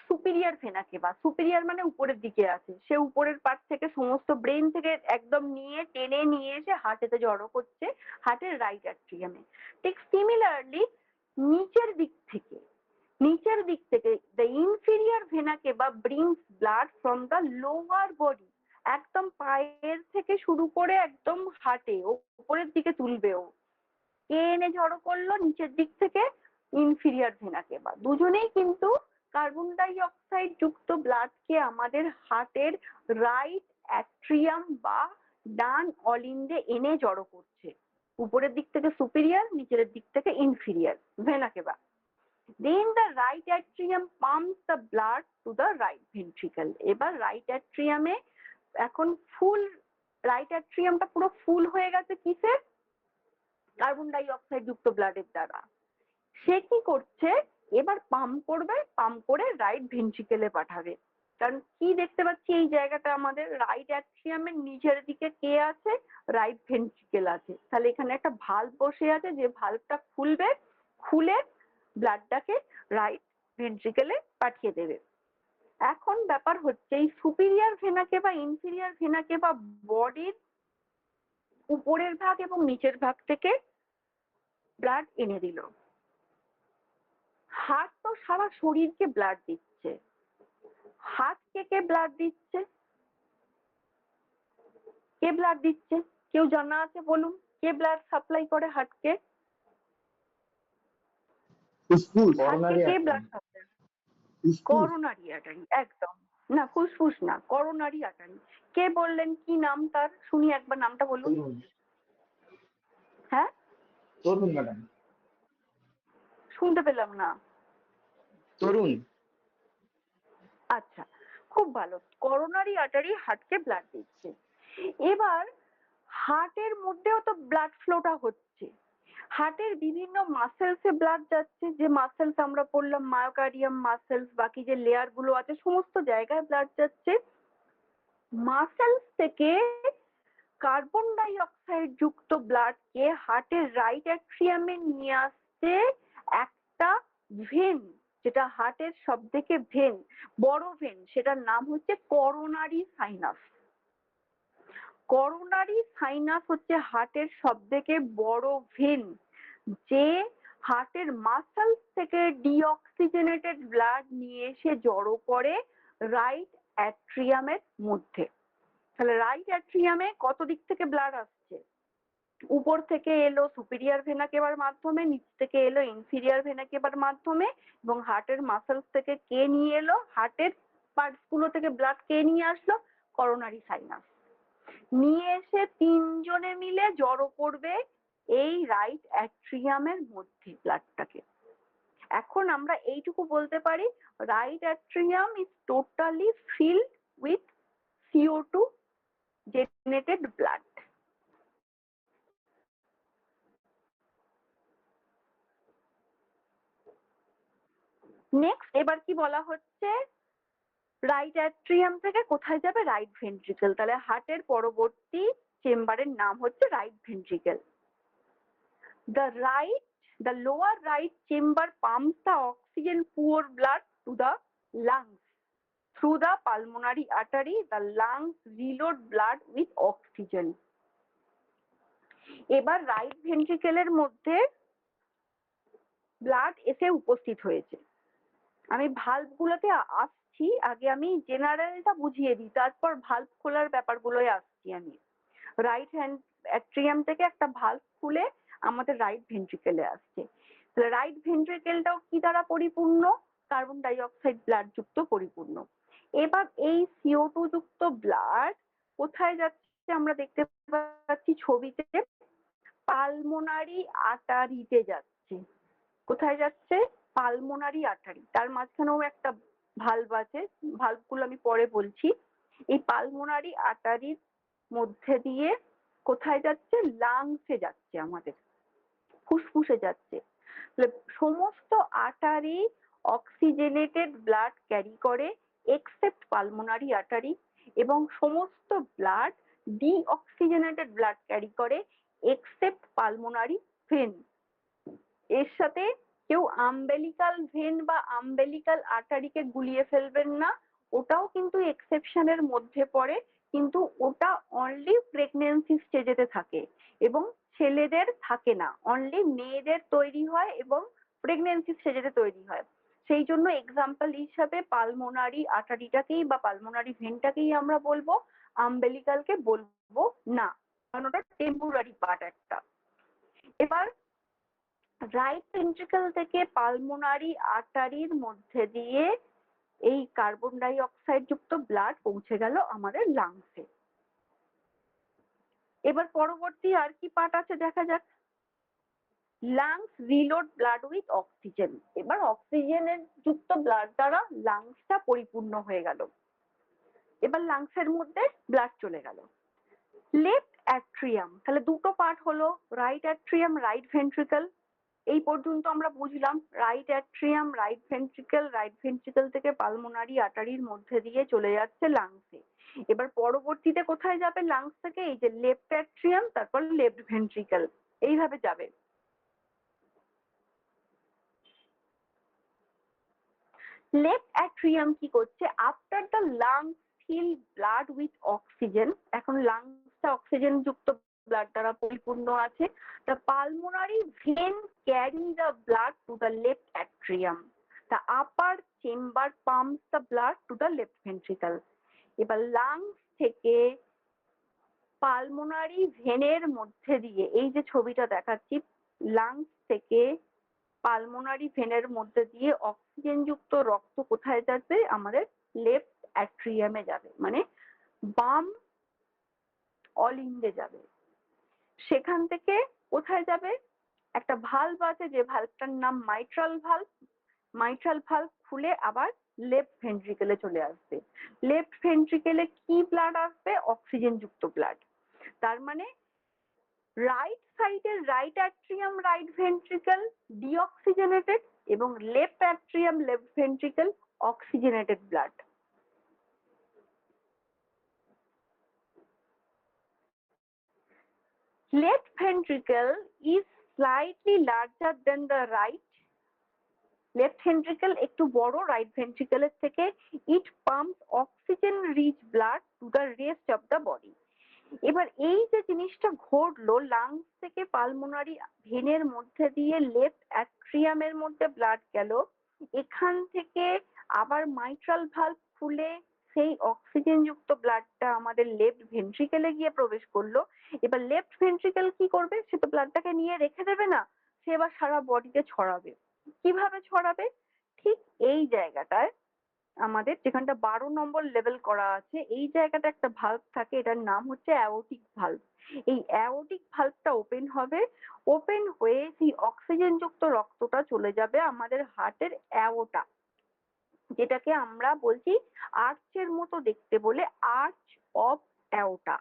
Superior vena cava. সুপিরিয়র মানে উপরের দিকে আছে, সে উপরের পার্ট থেকে সমস্ত ব্রেন থেকে একদম নিয়ে টেনে নিয়ে এসে হার্টেতে জড়ো করছে, হার্টের রাইট অ্যাট্রিয়ামে। ঠিক সিমিলারলি নিচের দিক থেকে the inferior vena cava brings blood from the lower body, একদম পায়ের থেকে শুরু করে একদম হার্টে উপরের দিকে তুলবে ও। কে এনে জড়ো করলো নিচের দিক থেকে? Inferior vena cava. দুজনেই কিন্তু কার্বন ডাই অক্সাইড যুক্ত ব্লাডকে আমাদের হার্টের রাইট অ্যাট্রিয়াম বা ডান অলিন্দে এনে জড়ো করছে। উপরের দিক থেকে সুপিরিয়র, নিচের দিক থেকে inferior vena cava. Then the right atrium pumps the blood to the right ventricle. এবার রাইট অ্যাট্রিয়ামে এখন ফুল, রাইট অ্যাট্রিয়ামটা পুরো ফুল হয়ে গেছে কিসের? কার্বন ডাই অক্সাইড যুক্ত ব্লাডের দ্বারা। সে কি করছে, এবার পাম্প করবে, পাম্প করে রাইট ভেন্ট্রিকেলে পাঠাবে। কারণ কি দেখতে পাচ্ছি এই জায়গাটা আমাদের রাইট অ্যাট্রিয়ামের নিচের দিকে কে আছে? রাইট ভেন্ট্রিকেল আছে। তাহলে এখানে একটা ভালভ বসে আছে, যে ভালভটা খুলবে, খুলে ব্লাডটাকে রাইট ভেন্ট্রিকেলে পাঠিয়ে দেবে। এখন ব্যাপার হচ্ছে এই সুপিরিয়র ভেনা কেভা ইনফিরিয়র ভেনা কেভা বডির উপরের ভাগ এবং নিচের ভাগ থেকে ব্লাড এনে দিল। হার্ট তো সারা শরীরকে ব্লাড দিচ্ছে। হার্টকে কে ব্লাড দিচ্ছে? কে ব্লাড দিচ্ছে? কেউ জানা আছে বলুন, কে ব্লাড সাপ্লাই করে হার্টকে? ফুসফুস। হার্টকে কে ব্লাড সাপ্লাই? ফুসফুস। Coronary artery. একদম না, ফুসফুস না, করোনারি আর্টারি। কে বললেন? কি নাম তার? শুনি একবার নামটা বলুন। হ্যাঁ, তরুণ ম্যাডাম। শুনতে পেলাম না। তরুণ। আচ্ছা, খুব ভালো। করোনারি আর্টারি হার্টকে ব্লাড দিচ্ছে। এবার হার্টের মধ্যেও তো ব্লাড ফ্লোটা হচ্ছে। হার্টের বিভিন্ন মাসেলসে ব্লাড যাচ্ছে, যে মাসেলস আমরা পড়লাম মায়োকার্ডিয়াম মাসেলস, বাকি যে লেয়ার গুলো আছে সমস্ত জায়গায় ব্লাড যাচ্ছে। মাসেলস থেকে কার্বন ডাই অক্সাইড যুক্ত ব্লাডকে হার্টের রাইট অ্যাট্রিয়ামে নিয়ে আসছে একটা ভেন, যেটা হার্টের সব থেকে বড় ভেন, সেটার নাম হচ্ছে করোনারি সাইনাস। করোনারি সাইনাস হচ্ছে হার্টের সব থেকে বড় ভেন, যে হার্টের মাসেলস থেকে ডিঅক্সিজেনেটেড ব্লাড নিয়ে এসে জড়ো করে রাইট অ্যাট্রিয়ামের মধ্যে। তাহলে রাইট অ্যাট্রিয়ামে কত দিক থেকে ব্লাড আসছে? উপর থেকে এলো সুপিরিয়র ভেনা কেভার মাধ্যমে, নিচ থেকে এলো ইনফিরিয়র ভেনা কেভার মাধ্যমে, এবং হার্টের মাসেলস থেকে কে নিয়ে এলো? হার্টের পার্টস গুলো থেকে ব্লাড কে নিয়ে আসলো? করোনারি সাইনাস নিয়ে এসে তিনজনে মিলে জড়ো করবে এই রাইট অ্যাট্রিয়ামের মধ্যে ব্লাডটাকে। এখন আমরা এইটুকু বলতে পারি, right atrium is totally filled with CO2 generated blood. Next এবার কি বলা হচ্ছে, রাইট অ্যাট্রিয়াম থেকে কোথায় যাবে? Right ventricle. তাহলে হার্টের পরবর্তী চেম্বারের নাম হচ্ছে right ventricle. The lower right chamber pumps the oxygen poor blood to the lungs through the pulmonary artery. The lungs reload blood with oxygen. এবার রাইট ভেন্ট্রিকেলের মধ্যে ব্লাড এসে উপস্থিত হয়েছে। আমি ভালভ গুলোতে আসছি, আগে আমি জেনারেলটা বুঝিয়ে দিই, তারপর ভালভ খোলার ব্যাপারগুলোয় আসছি। আমি রাইট হ্যান্ড অ্যাট্রিয়াম থেকে একটা ভালভ খুলে আমাদের রাইট ভেন্ট্রিকেলে আসছে। তাহলে রাইট ভেন্ট্রিকেলটাও কি দ্বারা পরিপূর্ণ? কার্বন ডাই অক্সাইড ব্লাড যুক্ত পরিপূর্ণ। এবার এই CO2 যুক্ত ব্লাড কোথায় যাচ্ছে? আমরা দেখতে পাচ্ছি ছবিতে পালমোনারি আর্টারিতে যাচ্ছে। কোথায় যাচ্ছে? Pulmonary artery. তার মাঝখানেও একটা ভালভ আছে, ভালভগুলো আমি পরে বলছি। এই পালমোনারি আর্টারির মধ্যে দিয়ে কোথায় যাচ্ছে? লাংসে যাচ্ছে, আমাদের ফুসফুসে যাচ্ছে। সমস্ত আর্টারি অক্সিজেনেটেড ব্লাড ক্যারি করে এক্সেপ্ট পালমোনারি আর্টারি, এবং সমস্ত ব্লাড ডিঅক্সিজেনেটেড ব্লাড ক্যারি করে এক্সেপ্ট পালমোনারি ভেন। এর সাথে কেউ আম্বেলিকাল ভেন বা আম্বেলিকাল আর্টারিকে গুলিয়ে ফেলবেন না, ওটাও কিন্তু এক্সেপশনের মধ্যে পড়ে, কিন্তু ওটা অনলি প্রেগন্যান্সি স্টেজেতে থাকে এবং ছেলেদের থাকে না, অনলি মেয়েদের তৈরি হয় এবং প্রেগন্যান্সি স্টেজেতে তৈরি হয়। সেই জন্য এক্সাম্পল হিসাবে পালমোনারি আর্টারিটাকেই বা পালমোনারি ভেনটাকেই আমরা বলবো, আম্বেলিকালকে বলবো না, কারণ ওটা টেম্পোরারি পার্ট একটা। এবার রাইট ভেন্ট্রিকল থেকে পালমোনারি আর্টারির মধ্যে দিয়ে এই কার্বন ডাই অক্সাইড যুক্ত ব্লাড পৌঁছে গেল আমাদের লাংসে। এবার পরবর্তী আর কি পার্ট আছে দেখা যাক। Lungs reload blood with oxygen. এবার অক্সিজেনের যুক্ত ব্লাড দ্বারা লাংসটা পরিপূর্ণ হয়ে গেল। এবার লাংসের মধ্যে ব্লাড চলে গেল। লেফট অ্যাট্রিয়াম, তাহলে দুটো পার্ট হলো, রাইট অ্যাট্রিয়াম, রাইট ভেন্ট্রিকল। এই পর্যন্ত আমরা বুঝলাম right atrium, right ventricle, right ventricle থেকে পালমোনারি আর্টারির মধ্যে দিয়ে চলে যাচ্ছে লাংসে। এবার পরবর্তীতে কোথায় যাবে লাংস থেকে? এই যে লেফট অ্যাট্রিয়াম, তারপর লেফট ভেন্ট্রিকল, এইভাবে যাবে। লেফট অ্যাট্রিয়াম কি করছে? After the lungs fill blood with oxygen, এখন লাংসটা অক্সিজেন যুক্ত ব্লাড দ্বারা পরিপূর্ণ আছে। The pulmonary vein carry the blood to the left atrium. The upper chamber pumps the blood to the left ventricle. এবার lungs থেকে পালমোনারি ভেনের মধ্যে দিয়ে, এই যে ছবিটা দেখাচ্ছি, লাংস থেকে পালমোনারি ভেনের মধ্যে দিয়ে অক্সিজেন যুক্ত রক্ত কোথায় যাবে? আমাদের লেফট অ্যাট্রিয়ামে যাবে, মানে বাম অলিন্ডে যাবে। সেখান থেকে কোথায় যাবে? একটা ভালভ আছে, যে ভালভটার নাম মাইট্রাল ভালভ। মাইট্রাল ভালভ খুলে আবার লেফট ভেন্ট্রিকেলে চলে আসবে। লেফট ভেন্ট্রিকেলে কি ব্লাড আসবে? অক্সিজেন যুক্ত ব্লাড। তার মানে রাইট সাইডের right atrium, right ventricle deoxygenated, এবং left atrium, left ventricle oxygenated blood. Left ventricle is slightly larger than the right. Left ventricle একটু বড় রাইট ভেন্ট্রিকলের থেকে। It pumps oxygen rich blood to the rest of the body. এবার এই যে জিনিসটা ঘটলো, lungs থেকে পালমোনারি ভেনের মধ্যে দিয়ে লেফট অ্যাট্রিয়ামের মধ্যে ব্লাড গেল, এখান থেকে আবার মাইট্রাল ভালভ খুলে সেই অক্সিজেন যুক্ত ব্লাডটা আমাদের লেফট ভেন্ট্রিকেলে গিয়ে প্রবেশ করলো। এবার লেফট ভেন্ট্রিকেল কি করবে? সে তো ব্লাডটাকে নিয়ে রেখে দেবে না, সে এবার সারা বডিতে ছড়াবে। কিভাবে ছড়াবে? ঠিক এই জায়গাটায় আমাদের যেখানটা 12 নম্বর লেভেল করা আছে এই জায়গাটা একটা ভাল্ব থাকে, এটার নাম হচ্ছে অ্যাওর্টিক ভাল্ব। এই অ্যাওর্টিক ভাল্বটা ওপেন হবে, ওপেন হয়ে সেই অক্সিজেন যুক্ত রক্তটা চলে যাবে আমাদের হার্টের অ্যাওর্টা, যেটাকে আমরা বলছি আর্চের মতো দেখতে বলে আর্চ অফ অ্যাওর্টা,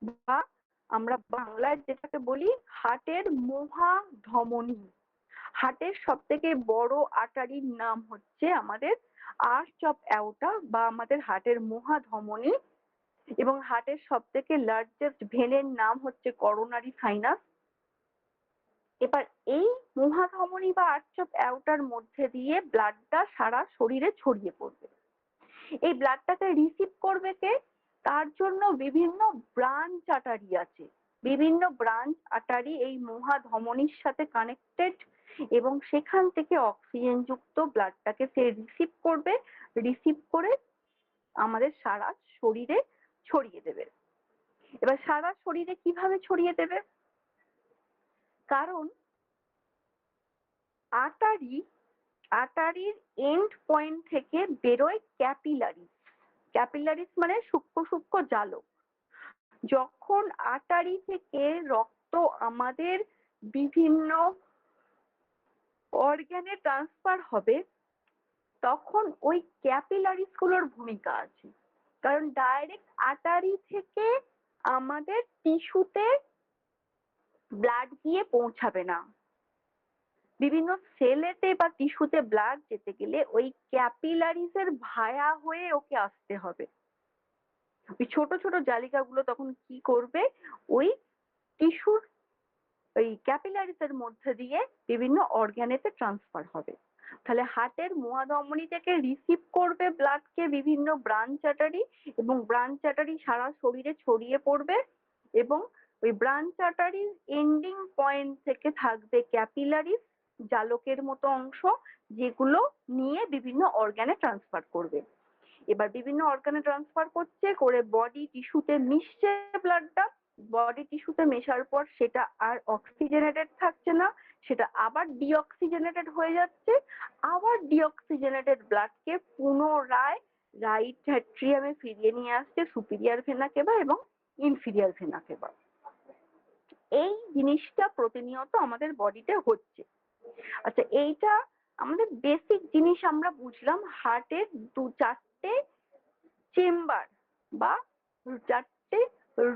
বা আমরা বাংলায় যেটাকে বলি হার্টের মহাধমনী। হার্টের সব থেকে বড় আর্টারির নাম হচ্ছে আমাদের আর্চ অফ অ্যাওর্টা বা আমাদের হার্টের মহাধমনী, এবং হার্টের সব থেকে লার্জেস্ট ভেনের নাম হচ্ছে করোনারি সাইনাস। এবার এই মহাধমনী বা আর্চ অফ অ্যাওর্টার মধ্যে দিয়ে ব্লাডটা সারা শরীরে ছড়িয়ে পড়বে। এই ব্লাডটাকে রিসিভ করবে কে? তার জন্য বিভিন্ন ব্রাঞ্চ আর্টারি আছে, বিভিন্ন ব্রাঞ্চ আর্টারি এই মহাধমনীর সাথে কানেক্টেড, এবং সেখান থেকে অক্সিজেন যুক্ত ব্লাডটাকে সে রিসিভ করবে, রিসিভ করে আমাদের সারা শরীরে ছড়িয়ে দেবে। এবার সারা শরীরে কিভাবে ছড়িয়ে দেবে? কারণ আর্টারির এন্ড পয়েন্ট থেকে বেরোয় ক্যাপিলারিস। ক্যাপিলারিস মানে সূক্ষ্ম সূক্ষ্ম জালক। যখন আর্টারি থেকে রক্ত আমাদের বিভিন্ন অর্গানে ট্রান্সফার হবে তখন ওই ক্যাপিলারিস গুলোর ভূমিকা আছে, কারণ ডাইরেক্ট আর্টারি থেকে আমাদের টিস্যুতে ব্লাড গিয়ে পৌঁছাবে না। বিভিন্ন সেলেতে বা টিস্যুতে ব্লাড যেতে গেলে ওই ক্যাপিলারিস এর ভায়া হয়ে ওকে আসতে হবে। ওই ছোট ছোট জালিকাগুলো তখন কি করবে? ওই টিস্যুর ওই ক্যাপিলারিস এর মধ্যে দিয়ে বিভিন্ন অর্গানেতে ট্রান্সফার হবে। তাহলে হার্টের মহাধমনী থেকে রিসিভ করবে ব্লাডকে বিভিন্ন ব্রাঞ্চ আর্টারি, এবং ব্রাঞ্চ আর্টারি সারা শরীরে ছড়িয়ে পড়বে, এবং ওই ব্রাঞ্চ আর্টারির এন্ডিং পয়েন্ট থেকে থাকবে ক্যাপিলারিস জালকের মতো অংশ, যেগুলো নিয়ে বিভিন্ন অর্গানে ট্রান্সফার করবে। এবার বিভিন্ন অর্গানে ট্রান্সফার করছে, করে বডি টিস্যুতে মিশছে ব্লাডটা, বডি টিস্যুতে মেশার পর সেটা আর অক্সিজেনেটেড থাকছে না, সেটা আবার ডিঅক্সিজেনেটেড হয়ে যাচ্ছে, আবার ডিঅক্সিজেনেটেড ব্লাডকে পুনরায় রাইট অ্যাট্রিয়ামে ফিরিয়ে নিয়ে আসছে সুপিরিয়র ভেনা কেভা এবং ইনফিরিয়র ভেনা কেভা। এই জিনিসটা প্রতিনিয়ত আমাদের বডিতে হচ্ছে। আচ্ছা, এইটা আমাদের বেসিক জিনিস আমরা বুঝলাম। হার্টের 4টে চেম্বার বা 4টে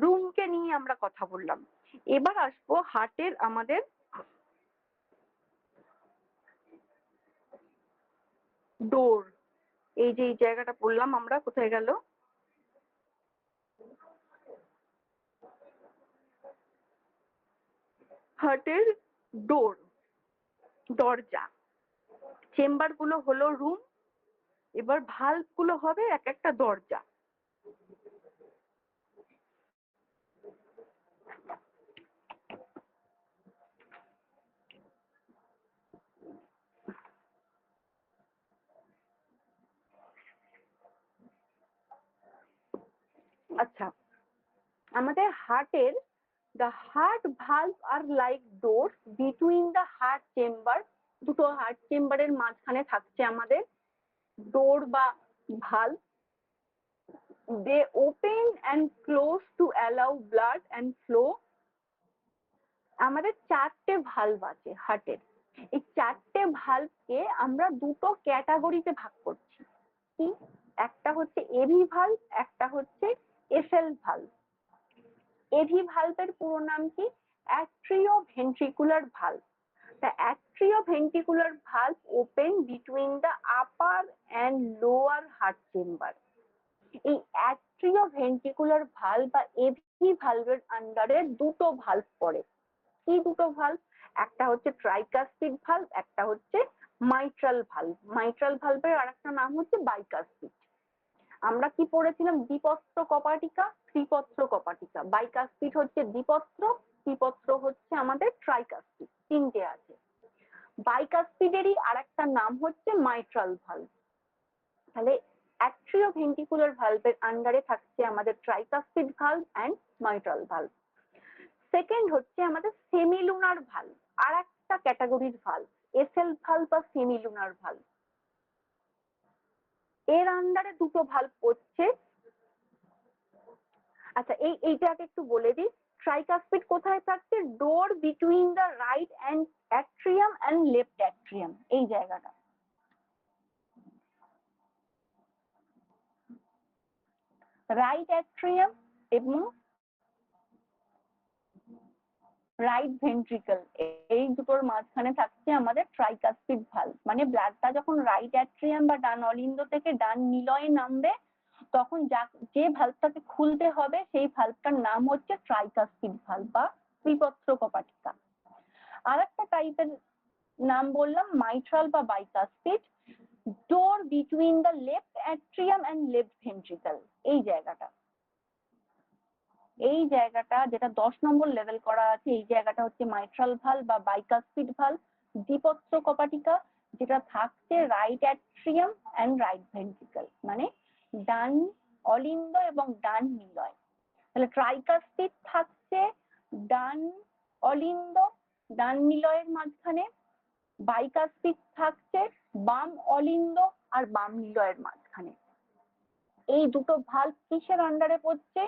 রুমকে নিয়ে আমরা কথা বললাম। এবার আসবো হার্টের আমাদের ডোর। এই যে এই জায়গাটা বললাম আমরা, কোথায় গেল? হার্টের ডোর, দরজা। চেম্বার গুলো হলো রুম, এবার ভাল্ব গুলো হবে এক একটা দরজা। আচ্ছা, আমাদের হার্টের the heart valve are like doors between the heart chamber। দুটো হার্ট চেম্বারের মাঝখানে থাকছে আমাদের ডোর বা valve. they open and close to allow blood and flow। আমাদের 4টে ভাল্ব আছে হার্টের। এই 4টে ভাল্বকে আমরা দুটো ক্যাটাগরিতে ভাগ করছি। কি? একটা হচ্ছে এভি ভাল্ব, একটা হচ্ছে এফএল ভাল্ব। এভি ভাল্বের পুরো নাম কি? Atrioventricular valve. The atrioventricular valve open between the upper and lower heart chamber। এই অ্যাট্রিওভেন্ট্রিকুলার ভাল্ব বা এভি ভাল্বের আন্ডারে দুটো ভাল্ব পড়ে। কি দুটো ভাল্ব? একটা হচ্ছে ট্রাইকাস্পিড ভাল্ব, একটা হচ্ছে মাইট্রাল ভাল্ব। মাইট্রাল ভাল্বের আরেকটা নাম হচ্ছে বাইকাস্পিড। আমরা কি পড়েছিলাম? দ্বিপত্র কপাটিকা, ত্রিপত্র কপাটিকা। বাইকাস্পিড হচ্ছে দ্বিপত্র, ত্রিপত্র হচ্ছে আমাদের ট্রাইকাস্পিড, তিনটে আছে। বাইকাস্পিডেরই আরেকটা নাম হচ্ছে মাইট্রাল ভাল্ব। তাহলে অ্যাট্রিওভেন্ট্রিকুলার ভাল্বের আন্ডারে থাকছে আমাদের tricuspid valve and mitral valve. Second হচ্ছে আমাদের সেমিলুনার ভাল্ব, আর একটা ক্যাটাগরির ভাল্ব, এসএল ভাল্ব বা সেমিলুনার ভাল্ব। এর আন্ডারে দুটো ভাল্ব পড়ছে। আচ্ছা, এইটাকে একটু বলে দিই, ট্রাইকাসপিড কোথায় থাকছে? Door between the right and atrium and left atrium, এই জায়গাটা। রাইট অ্যাট্রিয়াম এবং রাইট ভেন্ট্রিকল, এই দুটোর মাঝখানে থাকছে আমাদের ট্রাইকাসপিড ভালভ। মানে ব্লাডটা যখন রাইট অ্যাট্রিয়াম বা ডান অলিন্দ থেকে ডান নিলয়ে নামবে, তখন যে ভালভটাকে খুলতে হবে সেই ভালভটার নাম হচ্ছে ট্রাইকাসপিড ভালভ বা ত্রিপত্র কপাটিকা। আর একটা টাইপের নাম বললাম মাইট্রাল বা bicuspid, door between the left atrium and left ventricle, এই জায়গাটা। এই জায়গাটা যেটা 10 নম্বর লেভেল করা আছে, এই জায়গাটা হচ্ছে মাইট্রাল ভালভ বা বাইকাসপিড ভালভ, দ্বিপত্র কপাটিকা, যেটা থাকছে right atrium and right ventricle, মানে ডান অলিন্দ এবং ডান নিলয়। তাহলে ট্রাইকাসপিড থাকছে ডান অলিন্দ ডান নিলয়ের মাঝখানে, বাইকাসপিড থাকছে বাম অলিন্দ আর বাম নিলয়ের মাঝখানে। এই দুটো ভালভ কিসের আন্ডারে পড়ছে?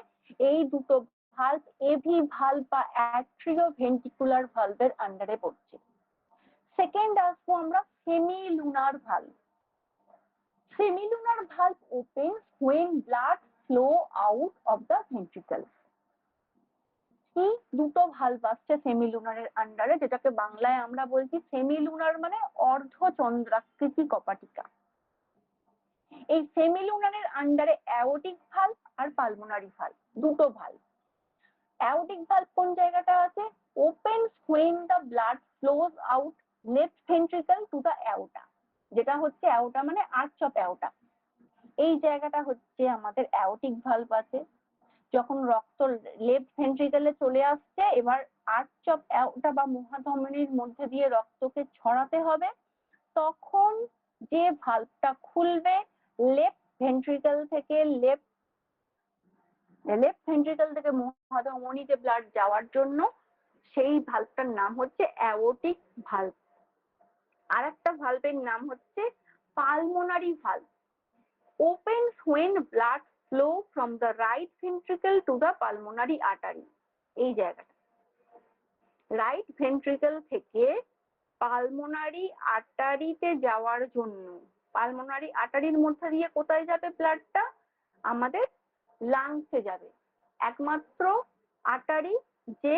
এই দুটো ভালভ এভি ভালভ বা অ্যাট্রিও ভেন্ট্রিকুলার ভালভের আন্ডারে পড়ছে। সেকেন্ড আসবো আমরা semilunar valve. Semilunar valve opens when blood flow out of the ventricle. এই দুটো ভালভ আসছে সেমিলুনারের আন্ডারে, যেটাকে বাংলায় আমরা বলছি সেমিলুনার মানে অর্ধচন্দ্রাকৃতি কপাটিকা। এই সেমিলুনারের আন্ডারে অ্যাওর্টিক ভালভ আর পালমোনারি ভালভ, দুটো ভালভ। অ্যাওর্টিক ভালভ কোন জায়গাটা আছে? opens when the blood flows out left ventricle to the aorta, যেটা হচ্ছে অ্যাওর্টা মানে আর্চ অফ অ্যাওর্টা, এই জায়গাটা হচ্ছে আমাদের অ্যাওর্টিক ভালভ আছে। যখন রক্ত লেফট ভেন্ট্রিকলে চলে আসছে, এবার আর্চ অফ অ্যাওর্টা বা মহাধমনীর মধ্যে দিয়ে রক্তকে ছড়াতে হবে, তখন যে ভালভটা খুলবে লেফট ভেন্ট্রিকল থেকে মহাধমনীতে ব্লাড যাওয়ার জন্য, সেই ভালভটার নাম হচ্ছে অ্যাওর্টিক ভালভ। আর একটা ভালভের নাম হচ্ছে pulmonary valve. opens when blood flow from the right ventricle to the pulmonary artery, এই জায়গাটা। রাইট ভেন্ট্রিকল থেকে পালমোনারি আর্টারিতে যাওয়ার জন্য, পালমোনারি আর্টারির মধ্যে দিয়ে কোথায় যাবে ব্লাডটা? আমাদের লাংসে যাবে। একমাত্র আর্টারি যে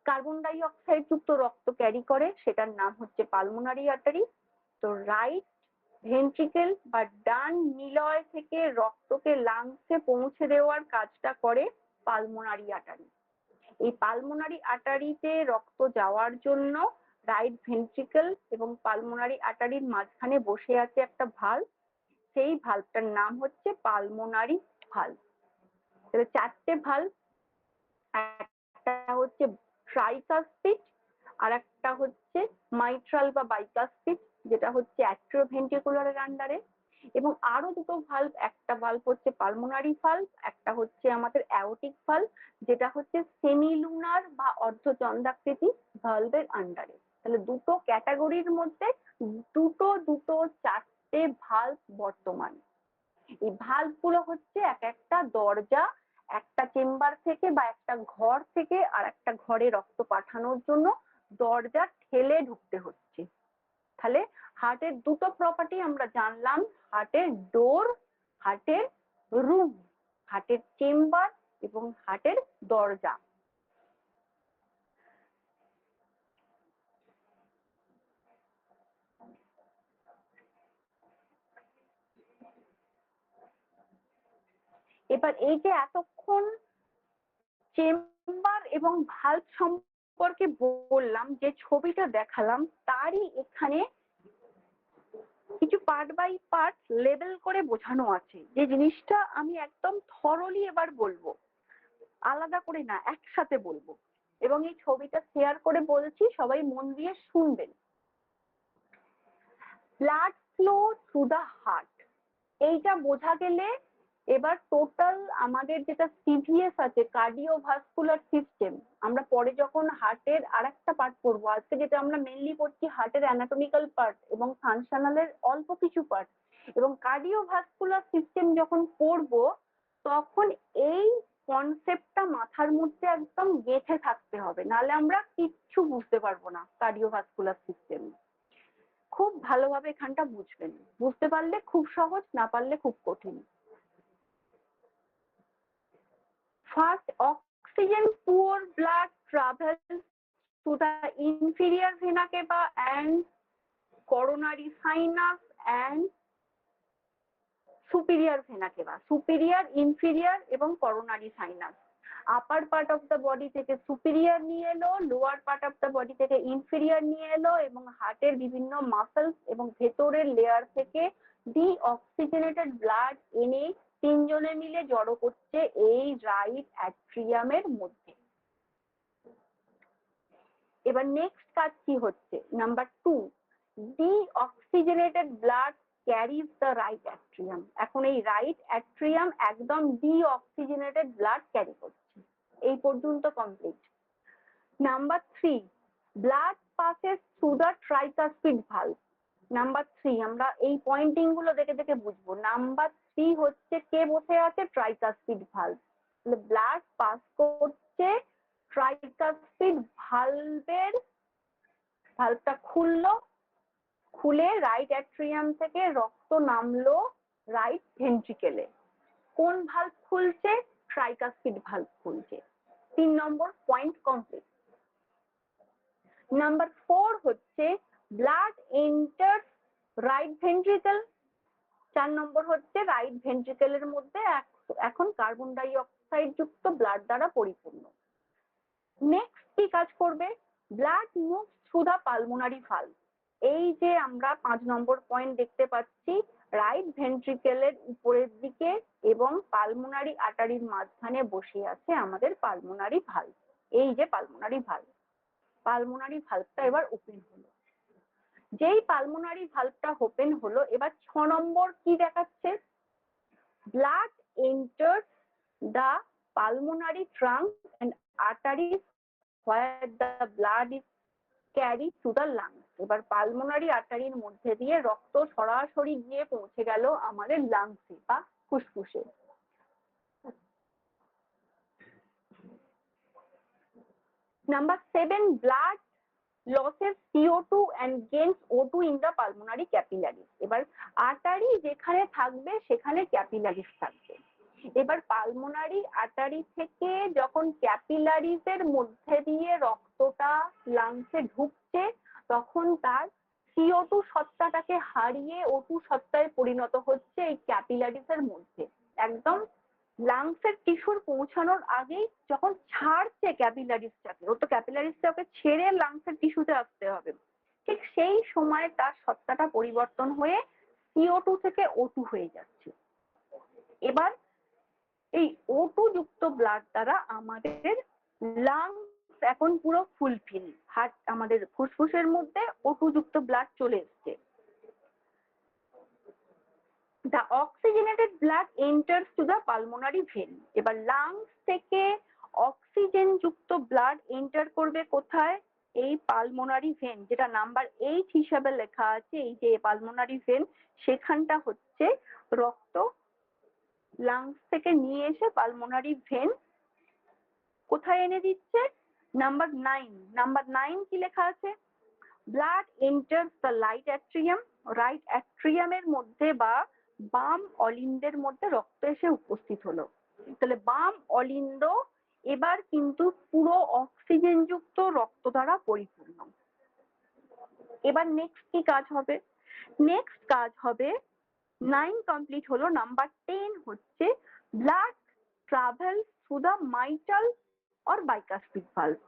কার্বন ডাই অক্সাইড যুক্ত রক্ত ক্যারি করে, সেটার নাম হচ্ছে পালমোনারি আর্টারি। তো রাইট ভেন্ট্রিকেল বা ডান নিলয় থেকে রক্তকে লাংসে পৌঁছে দেওয়ার কাজটা করে পালমোনারি আর্টারি। এই পালমোনারি আর্টারিতে রক্ত যাওয়ার জন্য রাইট ভেন্ট্রিকেল এবং পালমোনারি আর্টারির মাঝখানে বসে আছে একটা ভালভ, সেই ভালভটার নাম হচ্ছে পালমোনারি ভালভ। তাহলে চারটে ভালভ, একটা হচ্ছে ট্রাইকাসপিড, আর একটা হচ্ছে মাইট্রাল বা বাইকাসপিড, যেটা হচ্ছে অ্যাট্রিওভেন্ট্রিকুলারের আন্ডারে, এবং আরো দুটো ভালভ, একটা ভালভ হচ্ছে পালমোনারি ভালভ, একটা হচ্ছে আমাদের অ্যাওর্টিক ভালভ, যেটা হচ্ছে সেমিলুনার বা অর্ধচন্দ্রাকৃতি ভালভের আন্ডারে। তাহলে দুটো ক্যাটাগরির মধ্যে দুটো চারটে ভালভ বর্তমান। এই ভালভ গুলো হচ্ছে এক একটা দরজা, একটা চেম্বার থেকে বা একটা ঘর থেকে আর একটা ঘরে রক্ত পাঠানোর জন্য দরজা ঠেলে ঢুকতে হচ্ছে। তাহলে হার্টের দুটো প্রপার্টি আমরা জানলাম, হার্টের ডোর, হার্টের রুম, হার্টের চেম্বার এবং হার্টের দরজা। এবার এই যে এতক্ষণ চেম্বার এবং ভালভ সম্পর্কে বললাম, যে ছবিটা দেখালাম, তারই এখানে কিছু পার্ট বাই পার্ট লেবেল করে বোঝানো আছে। যে জিনিসটা আমি একদম থরলি এবার বলবো, আলাদা করে না, একসাথে বলবো, এবং এই ছবিটা শেয়ার করে বলছি, সবাই মন দিয়ে শুনবেন। Blood flow through the heart, এইটা বোঝা গেলে এবার টোটাল আমাদের যেটা সিভিএস আছে, কার্ডিওভাস্কুলার সিস্টেম, আমরা পরে যখন হার্টের আর একটা পার্ট পড়বো, আজকে যেটা আমরা মেনলি পড়ছি হার্টের অ্যানাটমিক্যাল পার্ট এবং ফাংশনালের অল্প কিছু পার্ট, এবং কার্ডিওভাস্কুলার সিস্টেম যখন পড়বো তখন এই কনসেপ্টটা মাথার মধ্যে একদম গেঁথে থাকতে হবে, নাহলে আমরা কিচ্ছু বুঝতে পারবো না। কার্ডিওভাস্কুলার সিস্টেম খুব ভালোভাবে এখানটা বুঝবেন, বুঝতে পারলে খুব সহজ, না পারলে খুব কঠিন। First, oxygen poor blood travels to the inferior vena cava and coronary sinus and superior vena cava, superior, inferior এবং coronary sinus। Upper part of the body থেকে সুপিরিয়র নিয়ে এলো, lower part of the body থেকে inferior নিয়ে এলো এবং হার্টের বিভিন্ন মাসেলস এবং ভেতরের লেয়ার থেকে ডিঅক্সিজেনেটেড ব্লাড এনে তিনজনে মিলে জড়ো করছে এই রাইট অ্যাট্রিয়ামের মধ্যে। এবার নেক্সট কাজ কি হচ্ছে, number 2, deoxygenated blood carries the right atrium. এখন এই রাইট অ্যাট্রিয়াম একদম ডিঅক্সিজেনেটেড ব্লাড ক্যারি করছে। এই পর্যন্ত complete. Number 3, blood passes through the tricuspid valve. Number 3, আমরা এই পয়েন্টিং গুলো দেখে দেখে বুঝবো। নাম্বার 3 হচ্ছে কে বসে আছে, ট্রাইকাসপিড ভালভ। ব্লাড পাস করছে ট্রাইকাসপিড ভালভের, ভালভটা খুললো, খুলে রাইট অ্যাট্রিয়াম থেকে রক্ত নামলো রাইট ভেন্ট্রিকেলে। কোন ভালভ খুলছে, ট্রাইকাসপিড ভালভ খুলছে। 3 নম্বর পয়েন্ট কমপ্লিট। নাম্বার 4 হচ্ছে blood enters right ventricle. 4 number হচ্ছে রাইট ভেন্ট্রিকেলের মধ্যে এখন কার্বন ডাই অক্সাইড যুক্ত ব্লাড দ্বারা পরিপূর্ণ। নেক্সট কি কাজ করবে, blood move through the pulmonary valve. এই যে আমরা 5 নম্বর পয়েন্ট দেখতে পাচ্ছি, রাইট ভেন্ট্রিকেলের উপরের দিকে এবং পালমোনারি আর্টারির মাঝখানে বসে আছে আমাদের পালমোনারি ভালভ। এই যে পালমোনারি ভালভ, পালমোনারি ভালভটা এবার ওপেন হলো। যেই পালমোনারি ভালভটা ওপেন হলো, এবার 6 নম্বর কি দেখাচ্ছে, blood enters the pulmonary trunk and arteries where the blood is carried to the lungs। এবার পালমোনারি আর্টারির মধ্যে দিয়ে রক্ত সরাসরি গিয়ে পৌঁছে গেল আমাদের লাংসে বা ফুসফুসে। Number 7, blood losses CO2 and gains O2 in the pulmonary capillaries। এবার আর্টারি যেখানে থাকবে সেখানে ক্যাপিলারিস থাকবে। এবার পালমোনারি আর্টারি থেকে যখন ক্যাপিলারিস এর মধ্যে দিয়ে রক্তটা লাংসে ঢুকছে, তখন তার CO2 সত্তাটাকে হারিয়ে O2 সত্তায় পরিণত হচ্ছে এই ক্যাপিলারিস এর মধ্যে। একদম লাংসের টিস্যুর পৌঁছানোর আগেই যখন ছাড়ছে ক্যাপিলারিসটাকে, ও তো ক্যাপিলারিসটাকে ছেড়ে লাংসের টিস্যুতে আসতে হবে, ঠিক সেই সময় তার সত্তাটা পরিবর্তন হয়ে CO2 থেকে O2 হয়ে যাচ্ছে। এবার এই O2 যুক্ত ব্লাড দ্বারা আমাদের লাংস এখন পুরো ফুলফিল, হার্ট আমাদের ফুসফুসের মধ্যে O2 যুক্ত ব্লাড চলে এসছে। The oxygenated blood enters to the pulmonary vein। এবার লাংস থেকে অক্সিজেন যুক্ত ব্লাড এন্টার করবে কোথায়, এই পালমোনারি ভেন, যেটা নাম্বার 8 হিসাবে লেখা আছে। এই যে পালমোনারি ভেন, সেখানটা হচ্ছে রক্ত লাংস থেকে নিয়ে এসে পালমোনারি ভেন কোথায় এনে দিচ্ছে, নাম্বার 9। নাম্বার 9 কি লেখা আছে, blood enters the right atrium. Right অ্যাট্রিয়ামের মধ্যে বা বাম অলিন্দের মধ্যে রক্ত এসে উপস্থিত হলো। তাহলে বাম অলিন্দ এবার কিন্তু পুরো অক্সিজেন যুক্ত রক্ত দ্বারা পরিপূর্ণ। এবার নেক্সট কি কাজ হবে, নেক্সট কাজ হবে 9 কমপ্লিট হলো। নাম্বার 10 হচ্ছে blood travel through the mitral or bicuspid valve.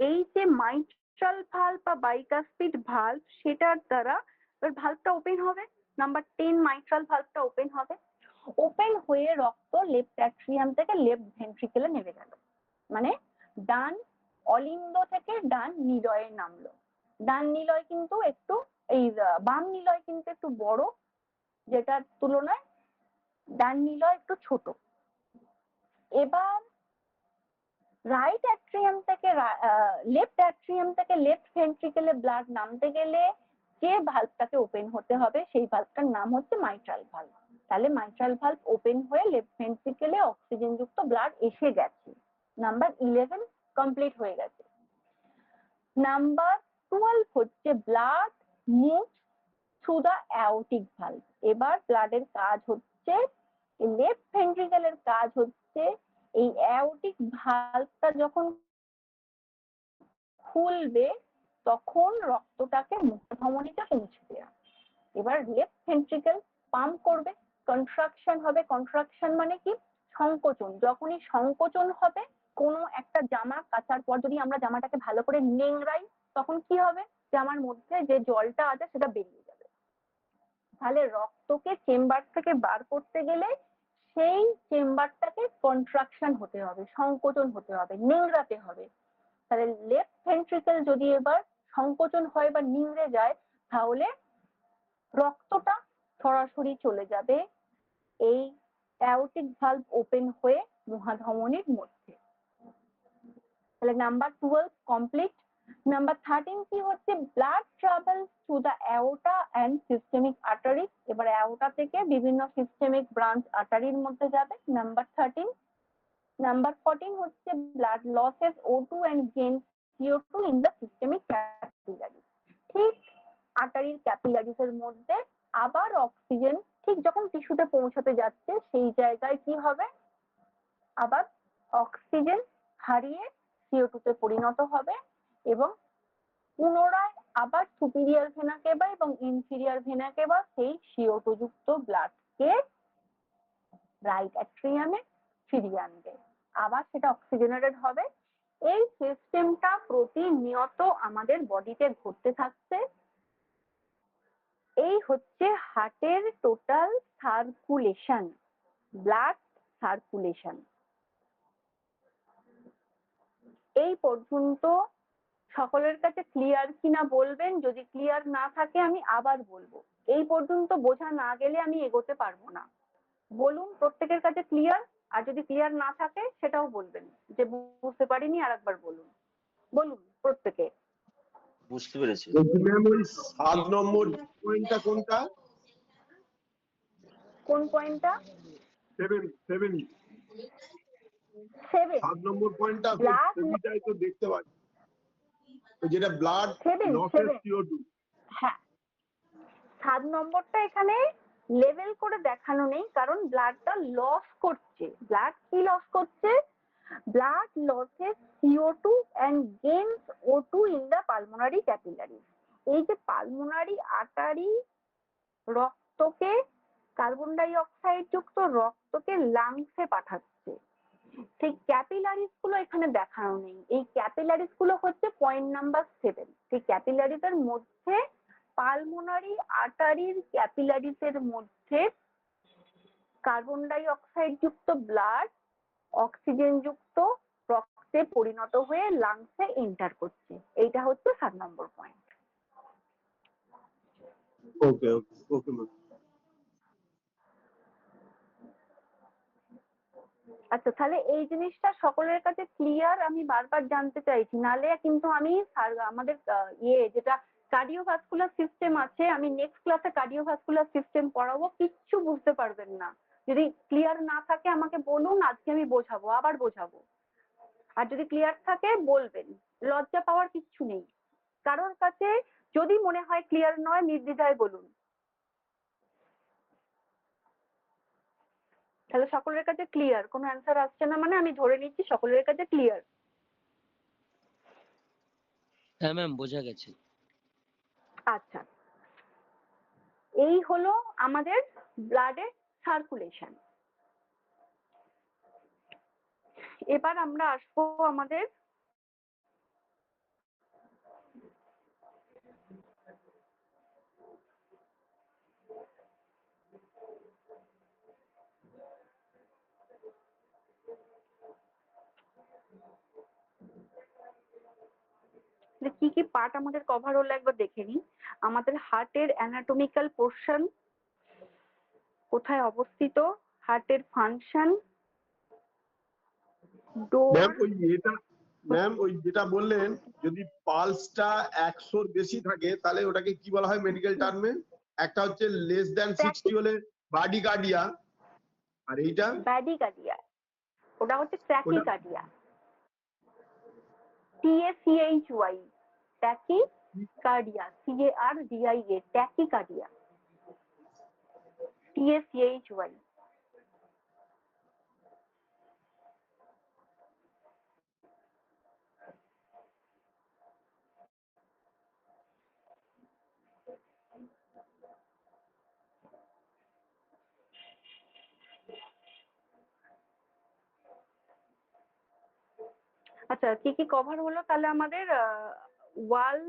এই যে মাইট্রাল ভালভ বা বাইকাসপিড ভালভ, সেটার দ্বারা এবার ভালভটা ওপেন হবে। নাম্বার 10 মাইট্রাল ভালভটা ওপেন হবে। ওপেন হয়ে রক্ত লেফট অ্যাট্রিয়াম থেকে লেফট ভেন্ট্রিকেলে নেমে গেল, মানে ডান অলিন্দ থেকে ডান নিলয়ে নামলো। ডান নিলয় কিন্তু একটু এই বাম নিলয় কিন্তু একটু বড়, যেটার তুলনায় ডান নিলয় একটু ছোট। এবার রাইট অ্যাট্রিয়াম থেকে লেফট অ্যাট্রিয়াম থেকে লেফট ভেন্ট্রিকেলে ব্লাড নামতে গেলে যে ভালভটাকে ওপেন হতে হবে সেই ভালভটার নাম হচ্ছে মাইট্রাল ভালভ। তাহলে মাইট্রাল ভালভ ওপেন হয়ে লেফট ভেন্ট্রিকেলে অক্সিজেন যুক্ত ব্লাড এসে গেছে। নাম্বার 11 কমপ্লিট হয়ে গেছে। নাম্বার 12 হচ্ছে blood move through the aortic valve. এবার ব্লাডের কাজ হচ্ছে, লেফট ভেন্ট্রিকেলের কাজ হচ্ছে এই অ্যাওর্টিক ভালভটা যখন খুলবে তখন রক্তটাকে মুখধমনীতে পৌঁছে দেওয়া। এবার লেফট ভেন্ট্রিকেল পাম্প করবে, কন্ট্রাকশন হবে। কন্ট্রাকশন মানে কি? সংকোচন। যখনই সংকোচন হবে, কোনো একটা জামা কাচার পর যদি আমরা জামাটাকে ভালো করে নেংড়াই তখন কি হবে? জামার মধ্যে যে জলটা আছে সেটা বেরিয়ে যাবে। তাহলে রক্তকে চেম্বার থেকে বার করতে গেলে সেই চেম্বারটাকে কন্ট্রাকশন হতে হবে, সংকোচন হতে হবে, নেংড়াতে হবে। তাহলে লেফট ভেন্ট্রিকেল যদি এবার সংকোচন হয় বা নিংড়ে যায় তাহলে রক্তটা সরাসরি চলে যাবে এই অ্যাওর্টিক ভালভ ওপেন হয়ে মহাধমনীর মধ্যে। তাহলে নাম্বার 12 কমপ্লিট। নাম্বার 13 কি হচ্ছে? Blood travel through the aorta and systemic artery. এবার অ্যাওর্টা থেকে বিভিন্ন সিস্টেমিক ব্রাঞ্চ আর্টারির মধ্যে যাবে। নাম্বার 13। নাম্বার 14 হচ্ছে blood losses O2 and gains CO2 in the systemic capillaries। ঠিক আর্টারির ক্যাপিলারিস এর মধ্যে আবার অক্সিজেন ঠিক যখন টিস্যুতে পৌঁছাতে যাচ্ছে সেই জায়গায় কি হবে? আবার অক্সিজেন হারিয়ে CO2 তে পরিণত হবে এবং পুনরায় আবার সুপিরিয়র ভেনা কেবা এবং ইনফিরিয়র ভেনা কেবা সেই CO2 যুক্ত ব্লাডকে রাইট অ্যাট্রিয়ামে ফিরিয়ে আনবে। আবার সেটা অক্সিজেনেটেড হবে। এই সিস্টেমটা প্রতিনিয়ত আমাদের বডিতে ঘটতে থাকছে। এই হচ্ছে হার্টের টোটাল সার্কুলেশন, ব্লাড সার্কুলেশন। এই পর্যন্ত সকলের কাছে ক্লিয়ার কিনা বলবেন, যদি ক্লিয়ার না থাকে আমি আবার বলবো। এই পর্যন্ত বোঝা না গেলে আমি এগোতে পারবো না। বলুন প্রত্যেকের কাছে ক্লিয়ার, আর যদি ক্লিয়ার না থাকে সেটাও বলবেন যে বুঝতে পারিনি, আরেকবার বলুন। বলুন প্রত্যেকে। বুঝতে পেরেছি। ম্যাম ওই 7 নম্বর পয়েন্টটা কোনটা? কোন পয়েন্টটা? 7 7 7 নম্বর পয়েন্টটা ব্লাড ছবিটাই তো দেখতে পাচ্ছি, যেটা ব্লাড 7 লসেস CO2। হ্যাঁ, 7 নম্বরটা এখানে লেভেল করে দেখানো নেই কারণ ব্লাডটা লস করছে। ব্লাড কি লস করছে? Blood losses CO2 and gains O2 in the pulmonary capillaries। এই যে পালমোনারি আর্টারি রক্তকে, কার্বন ডাই অক্সাইড যুক্ত রক্তকে লাংসে পাঠাচ্ছে, সেই ক্যাপিলারিস গুলো এখানে দেখানো নেই। এই ক্যাপিলারিস গুলো হচ্ছে পয়েন্ট নাম্বার 7। সেই ক্যাপিলারিস এর মধ্যে পালমোনারি আর্টারির ক্যাপিলারিস এর মধ্যে কার্বন ডাই অক্সাইড যুক্ত ব্লাড অক্সিজেন যুক্ত রক্তে পরিণত হয়ে লাংসে এন্টার করছে। এইটা হচ্ছে 7 নম্বর পয়েন্ট। ওকে ওকে ওকে ম্যাম। আচ্ছা, তাহলে এই জিনিসটা সকলের কাছে ক্লিয়ার আমি বারবার জানতে চাইছি, নালে কিন্তু আমি আমাদের যেটা কার্ডিওভাস্কুলার সিস্টেম আছে, আমি নেক্সট ক্লাসে কার্ডিওভাস্কুলার সিস্টেম পড়াবো, কিচ্ছু বুঝতে পারবেন না। যদি ক্লিয়ার না থাকে আমাকে বলুন, আজকে আমি বোঝাবো, আবার বোঝাবো। আর যদি ক্লিয়ার থাকে বলবেন, লজ্জা পাওয়ার কিচ্ছু নেই। কারোর কাছে যদি মনে হয় ক্লিয়ার নয় নির্দ্বিধায় বলুন। তাহলে সকলের কাছে ক্লিয়ার, কোনো অ্যান্সার আসছে না মানে আমি ধরে নিচ্ছি সকলের কাছে ক্লিয়ার। হ্যাঁ ম্যাম, বোঝা গেছে। আচ্ছা, এই হলো আমাদের ব্লাডের সার্কুলেশন। এবার আমরা আসবো আমাদের কি কি পার্ট আমাদের কভার হলো একবার দেখে নিই। আমাদের হার্টের অ্যানাটমিক্যাল পোর্শন কোথায় অবস্থিত, হার্টের ফাংশন, ডোর। ম্যাম ওই এটা ম্যাম ওই যেটা বললেন যদি পালসটা 100-র বেশি থাকে তাহলে ওটাকে কি বলা হয় মেডিকেল টার্মে? একটা হচ্ছে লেস দ্যান 60 হলে বার্ডিকার্ডিয়া, আর এইটা ব্যাডিকার্ডিয়া, ওটা হচ্ছে ওটা ট্র্যাকিকার্ডিয়া, TACHY, tachycardia, CARDIA, tachycardia, TACHY। আচ্ছা, কি কি কভার হলো তাহলে আমাদের? ওয়াল,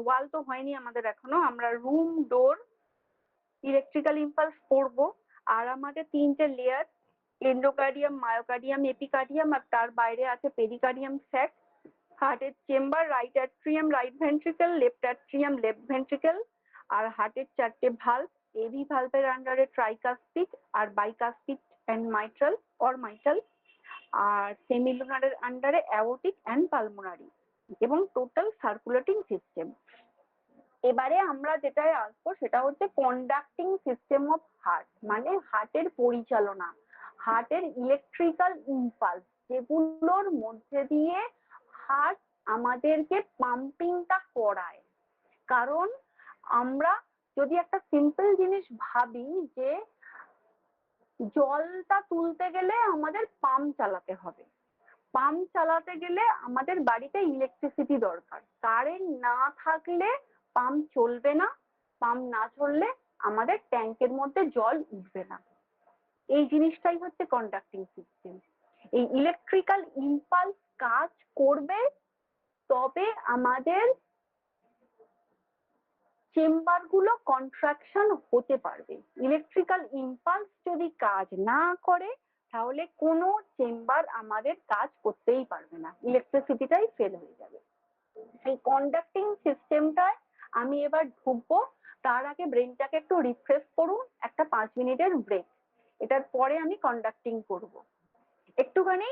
ওয়াল তো হয়নি আমাদের এখনো। আমরা রুম, ডোর, ইলেকট্রিক্যাল ইম্পালস পড়বো। আর আমাদের 3টে লেয়ার, এন্ডোকার্ডিয়াম, মায়োকার্ডিয়াম, এপিকার্ডিয়াম, আর তার বাইরে আছে পেরিকার্ডিয়াম স্যাক। হার্টের chamber, right atrium, right ventricle, left atrium, left ventricle. আর হার্টের 4টে ভালভ, এবি ভালভের আন্ডারে ট্রাইকাসপিড আর bicuspid and mitral or mitral. আর সেমিলুনারের আন্ডারে অ্যাওর্টিক অ্যান্ড পালমোনারি, এবং টোটাল সার্কুলেটিং সিস্টেম। এবারে আমরা যেটায় আসবো সেটা হচ্ছে কন্ডাক্টিং সিস্টেম অফ হার্ট, মানে হার্টের পরিচালনা, হার্টের ইলেকট্রিক্যাল ইম্পালস, যেগুলোর মধ্যে দিয়ে হার্ট আমাদেরকে পাম্পিংটা করায়। কারণ আমরা যদি একটা সিম্পল জিনিস ভাবি যে জলটা তুলতে গেলে আমাদের পাম্প চালাতে হবে, পাম্প চালাতে গেলে আমাদের বাড়িতে ইলেকট্রিসিটি দরকার, কারেন্ট না থাকলে পাম্প চলবে না, পাম্প না চললে আমাদের ট্যাঙ্কের মধ্যে জল উঠবে না। এই জিনিসটাই হচ্ছে কন্ডাক্টিং সিস্টেম। এই ইলেকট্রিক্যাল ইম্পালস কাজ করবে, তবে আমাদের চেম্বার গুলো কন্ট্রাকশন হতে পারবে। ইলেকট্রিক্যাল ইম্পালস যদি কাজ না করে তাহলে কোনো চেম্বার আমাদের কাজ করতেই পারবে না, ইলেকট্রিসিটিটাই ফেল হয়ে যাবে। এই কন্ডাক্টিং সিস্টেমটায় আমি এবার ঢুকবো। তার আগে ব্রেনটাকে একটু রিফ্রেশ করুন, একটা 5 মিনিটের ব্রেক। এটার পরে আমি কন্ডাক্টিং করব। একটুখানি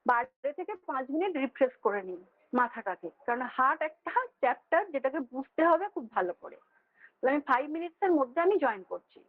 12 থেকে 5 মিনিট রিফ্রেশ করে নিন মাথাটাকে, কারণ হার্ট একটা চ্যাপ্টার যেটাকে বুঝতে হবে খুব ভালো করে। আমি 5 মিনিটসের মধ্যে আমি জয়েন করছি।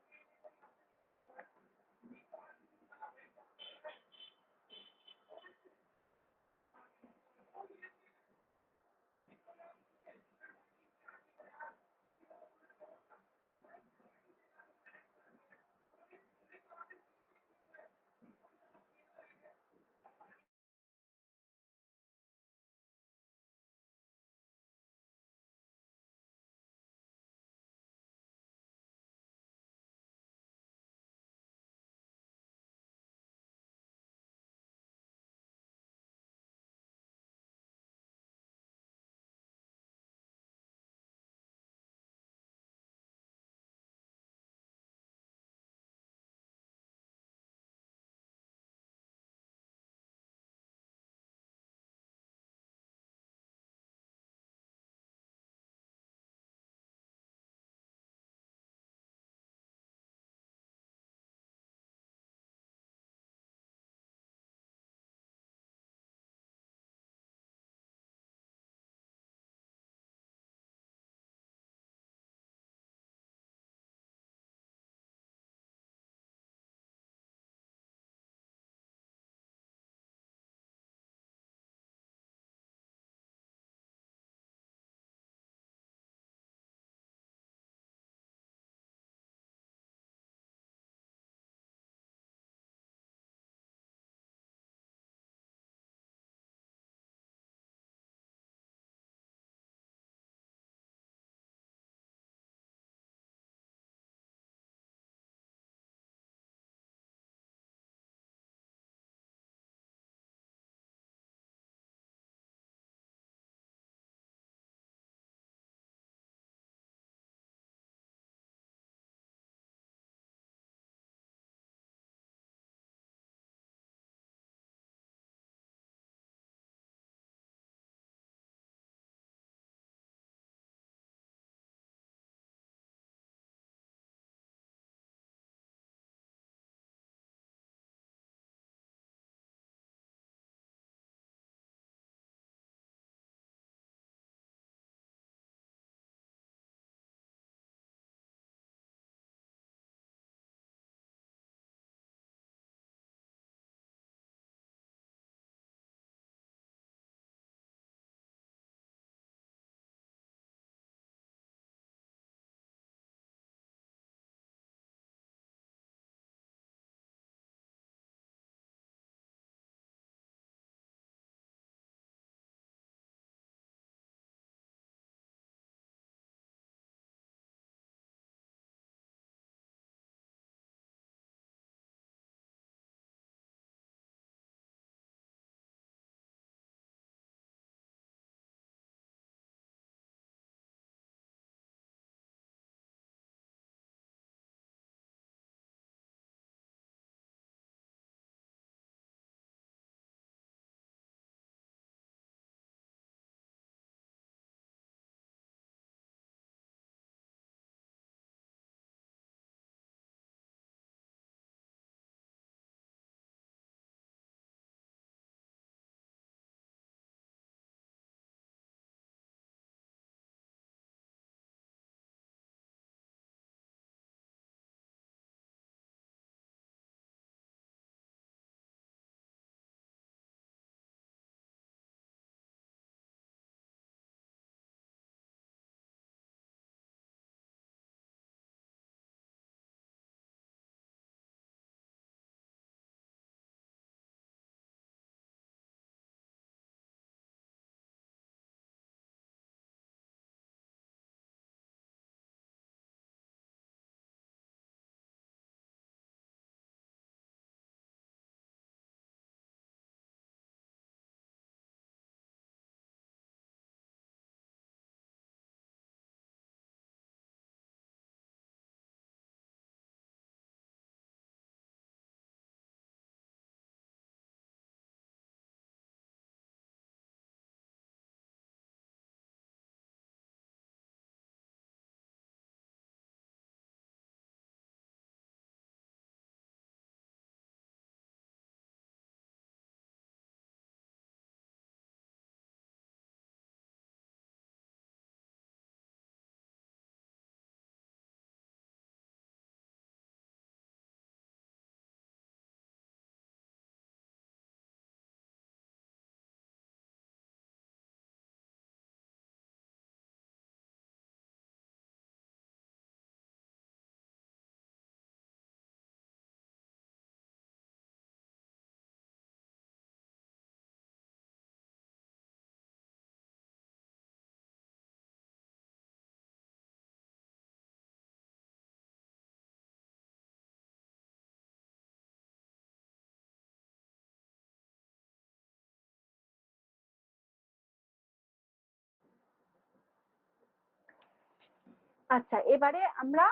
আচ্ছা, এবারে আমরা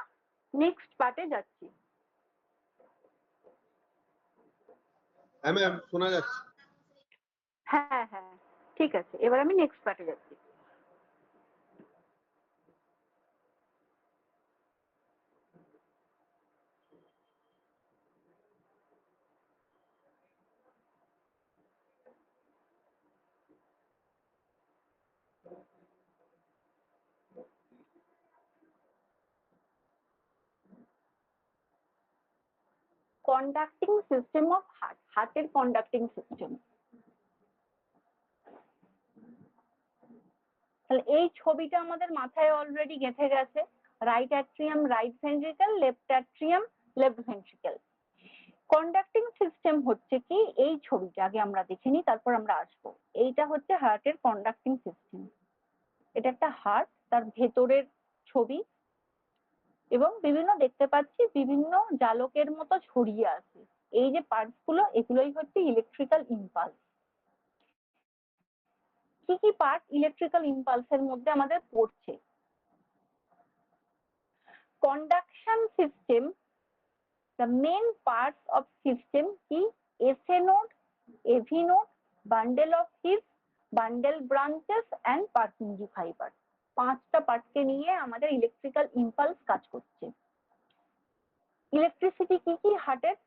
নেক্সট পার্টে যাচ্ছি। হ্যাঁ ম্যাম, শোনা যাচ্ছে। হ্যাঁ হ্যাঁ, ঠিক আছে, এবার আমি নেক্সট পার্টে যাচ্ছি। কন্ডাক্টিং সিস্টেম অফ হার্ট, হার্টের কন্ডাক্টিং সিস্টেম। তাহলে এই ছবিটা আমাদের মাথায় অলরেডি গেঁথে গেছে, right atrium right ventricle, left atrium left ventricle. Conducting system হচ্ছে কি, এই ছবিটা আগে আমরা দেখে নিই, তারপর আমরা আসবো। এইটা হচ্ছে হার্টের কন্ডাক্টিং সিস্টেম। এটা একটা হার্ট, তার ভেতরের ছবি, এবং বিভিন্ন দেখতে পাচ্ছি বিভিন্ন জালকের মতো ছড়িয়ে আছে। এই যে পার্টস গুলো, এগুলোই হচ্ছে ইলেকট্রিক্যাল ইম্পালস। কি কি পার্ট ইলেকট্রিক্যাল ইম্পালসের মধ্যে আমাদের পড়ছে? Conduction system, the main parts of system কি? SA node, AV node, bundle of His, bundle branches and Purkinje fiber। পাঁচটা পার্টকে নিয়ে আমাদের ইলেকট্রিক্যাল ইম্পালস কাজ করছে। ইলেকট্রিসিটি কি কি হার্টের?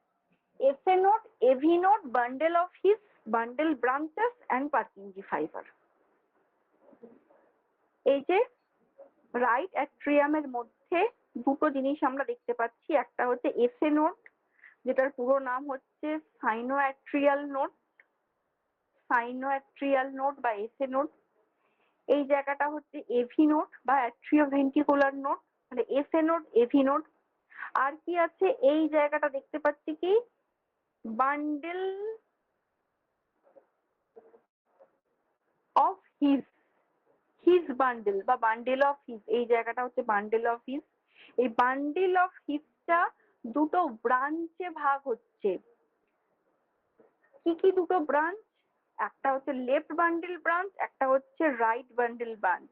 SA node, AV node, bundle of His, bundle branches and Purkinje fiber। এই যে রাইট অ্যাট্রিয়ামের মধ্যে দুটো জিনিস আমরা দেখতে পাচ্ছি, একটা হচ্ছে SA node, যেটার পুরো নাম হচ্ছে সাইনোঅ্যাট্রিয়াল নোড, সাইনোঅ্যাট্রিয়াল নোড বা SA নোড। এই জায়গাটা হচ্ছে AV নোড বা অ্যাট্রিওভেন্ট্রিকুলার নোড, মানে SA নোড AV নোড। আর কি আছে এই জায়গাটা দেখতে পাচ্ছি কি, bundle of his, his bundle বা বান্ডেল অফ হিজ, এই জায়গাটা হচ্ছে বান্ডেল অফ হিজ। এই বান্ডেল অফ হিজটা দুটো ব্রাঞ্চে ভাগ হচ্ছে। কি কি দুটো ব্রাঞ্চ? একটা হচ্ছে লেফট বান্ডেল ব্রাঞ্চ, একটা হচ্ছে right bundle branch.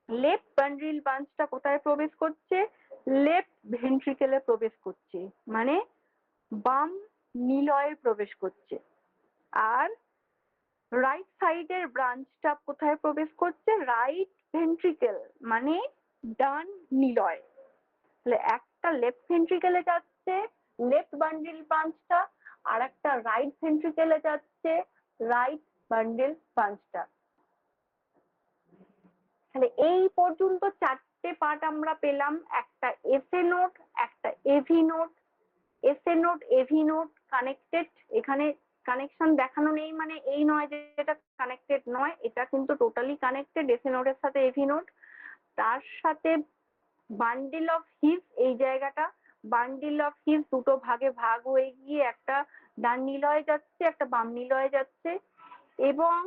Left bundle ব্রাঞ্চটা কোথায় প্রবেশ করছে? লেফট ভেন্ট্রিকেলে প্রবেশ করছে, মানে বাম নিলয়ে প্রবেশ করছে। আর রাইট সাইডের ব্রাঞ্চটা কোথায় প্রবেশ করছে? রাইট ভেন্ট্রিকেল, মানে ডান নিলয়। তাহলে একটা লেফট ভেন্ট্রিকেলে যাচ্ছে লেফট বান্ডেল ব্রাঞ্চটা, আর একটা রাইট ভেন্ট্রিকেলে যাচ্ছে রাইট বান্ডেল ব্রাঞ্চটা। তাহলে এই পর্যন্ত চারটে পার্ট আমরা পেলাম, একটা SA নোড, একটা AV node. SA node AV node connected, এখানে কানেকশন দেখানো নেই মানে এই নয় যে এটা কানেক্টেড নয়, এটা কিন্তু টোটালি কানেক্টেড SA নোডের সাথে AV নোড। তার সাথে বান্ডিল অফ হিজ, এই জায়গাটা বান্ডিল অফ হিজ দুটো ভাগে ভাগ হয়ে গিয়ে একটা ডান নিলয়ে যাচ্ছে, একটা বাম নিলয়ে যাচ্ছে। এবং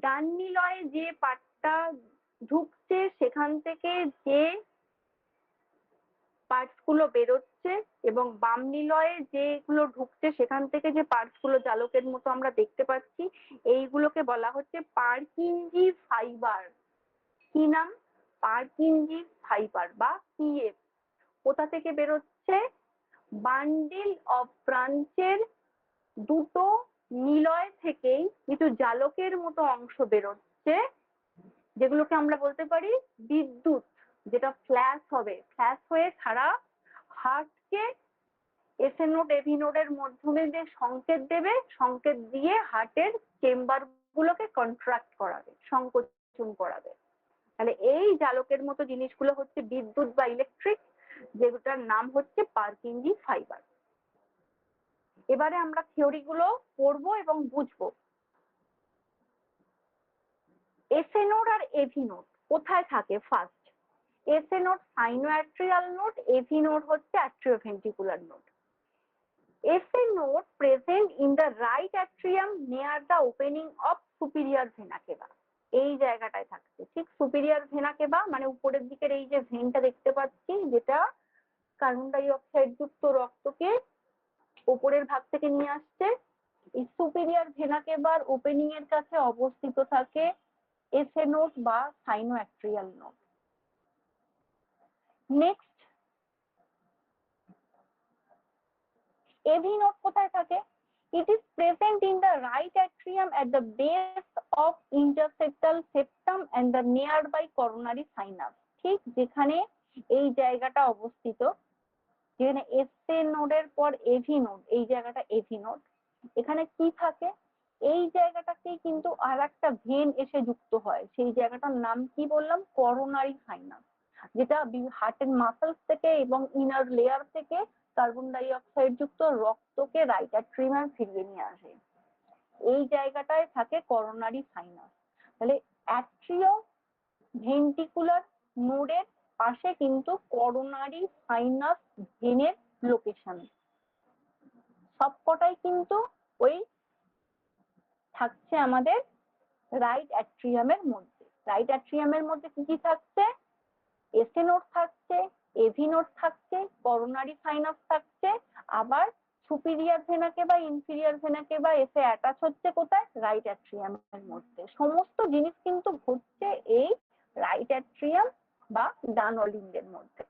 ডান নিলয়ে যে পার্টটা ঢুকছে সেখান থেকে যে পার্টস গুলো বেরোচ্ছে, এবং বাম নিলয়ে যেগুলো ঢুকছে সেখান থেকে যে পার্টস গুলো জালকের মতো আমরা দেখতে পাচ্ছি, এইগুলোকে বলা হচ্ছে পার্কিনজি ফাইবার। কি নাম? পার্কিনজি ফাইবার বা PF। কোথা থেকে বেরোচ্ছে? বান্ডিল অফ ব্রাঞ্চের দুটো নিলয় থেকেই কিছু জালকের মতো অংশ বেরোচ্ছে, যেগুলোকে আমরা বলতে পারি বিদ্যুৎ, যেটা ফ্ল্যাশ হবে, ফ্ল্যাশ হয়ে সারা হার্টকে SA নোড AV নোডের মাধ্যমে যে সংকেত দেবে, সংকেত দিয়ে হার্টের চেম্বার গুলোকে কন্ট্রাক্ট করাবে, সংকোচন করাবে। তাহলে এই জালকের মতো জিনিসগুলো হচ্ছে বিদ্যুৎ বা ইলেকট্রিক, যেটার নাম হচ্ছে পার্কিনজি ফাইবার। এবারে আমরা থিওরি গুলো পড়বো এবং বুঝবো। SA নোড আর AV নোড কোথায় থাকে? First, SA node sinoatrial node, AV node হচ্ছে atrioventricular node. SA node present in the right atrium near the opening of superior vena cava। এই জায়গাটায় থাকছে, ঠিক সুপিরিয়র ভেনা কেভা, মানে উপরের দিকের এই যে ভেনটা দেখতে পাচ্ছি, যেটা কার্বন ডাই অক্সাইড যুক্ত রক্তকে উপরের ভাগ থেকে নিয়ে আসছে, এই সুপিরিয়র ভেনা কেভার ওপেনিং এর কাছে অবস্থিত থাকে SA নোড বা sinoatrial node. Next, AV node কোথায় থাকে? It is present in the right atrium at the base of interseptal septum and the nearby coronary sinus. ঠিক যেখানে এই জায়গাটা অবস্থিত, যেখানে এসএ নোডের পর এভি নোড, এই জায়গাটা এভি নোড। এখানে কি থাকে? এই জায়গাটাতেই কিন্তু আর একটা ভেন এসে যুক্ত হয়, সেই জায়গাটার নাম কি বললাম? করোনারি সাইনাস, যেটা হার্টের মাসেলস থেকে এবং ইনার লেয়ার থেকে কার্বন ডাই অক্সাইড যুক্ত রক্তকে রাইট অ্যাট্রিয়ামে ফিরিয়ে নিয়ে আসে। এই জায়গাটায় থাকে করোনারি সাইনাস। তাহলে অ্যাট্রিও ভেন্ট্রিকুলার নোডের পাশে কিন্তু করোনারি সাইনাস ভেনের লোকেশন। সবকটাই কিন্তু ওই থাকছে আমাদের রাইট অ্যাট্রিয়ামের মধ্যে। রাইট অ্যাট্রিয়ামের মধ্যে কি কি থাকছে? এসএ নোড থাকছে, এভি নোড থাকছে, করোনারি সাইনাস থাকছে, আবার সুপিরিয়র ভেনাকে বা ইনফিরিয়র ভেনাকে বা এসে অ্যাটাচ হচ্ছে কোথায়? রাইট অ্যাট্রিয়ামের মধ্যে। সমস্ত জিনিস কিন্তু ঘটছে এই রাইট অ্যাট্রিয়াম বা ডান অলিন্ডের মধ্যে।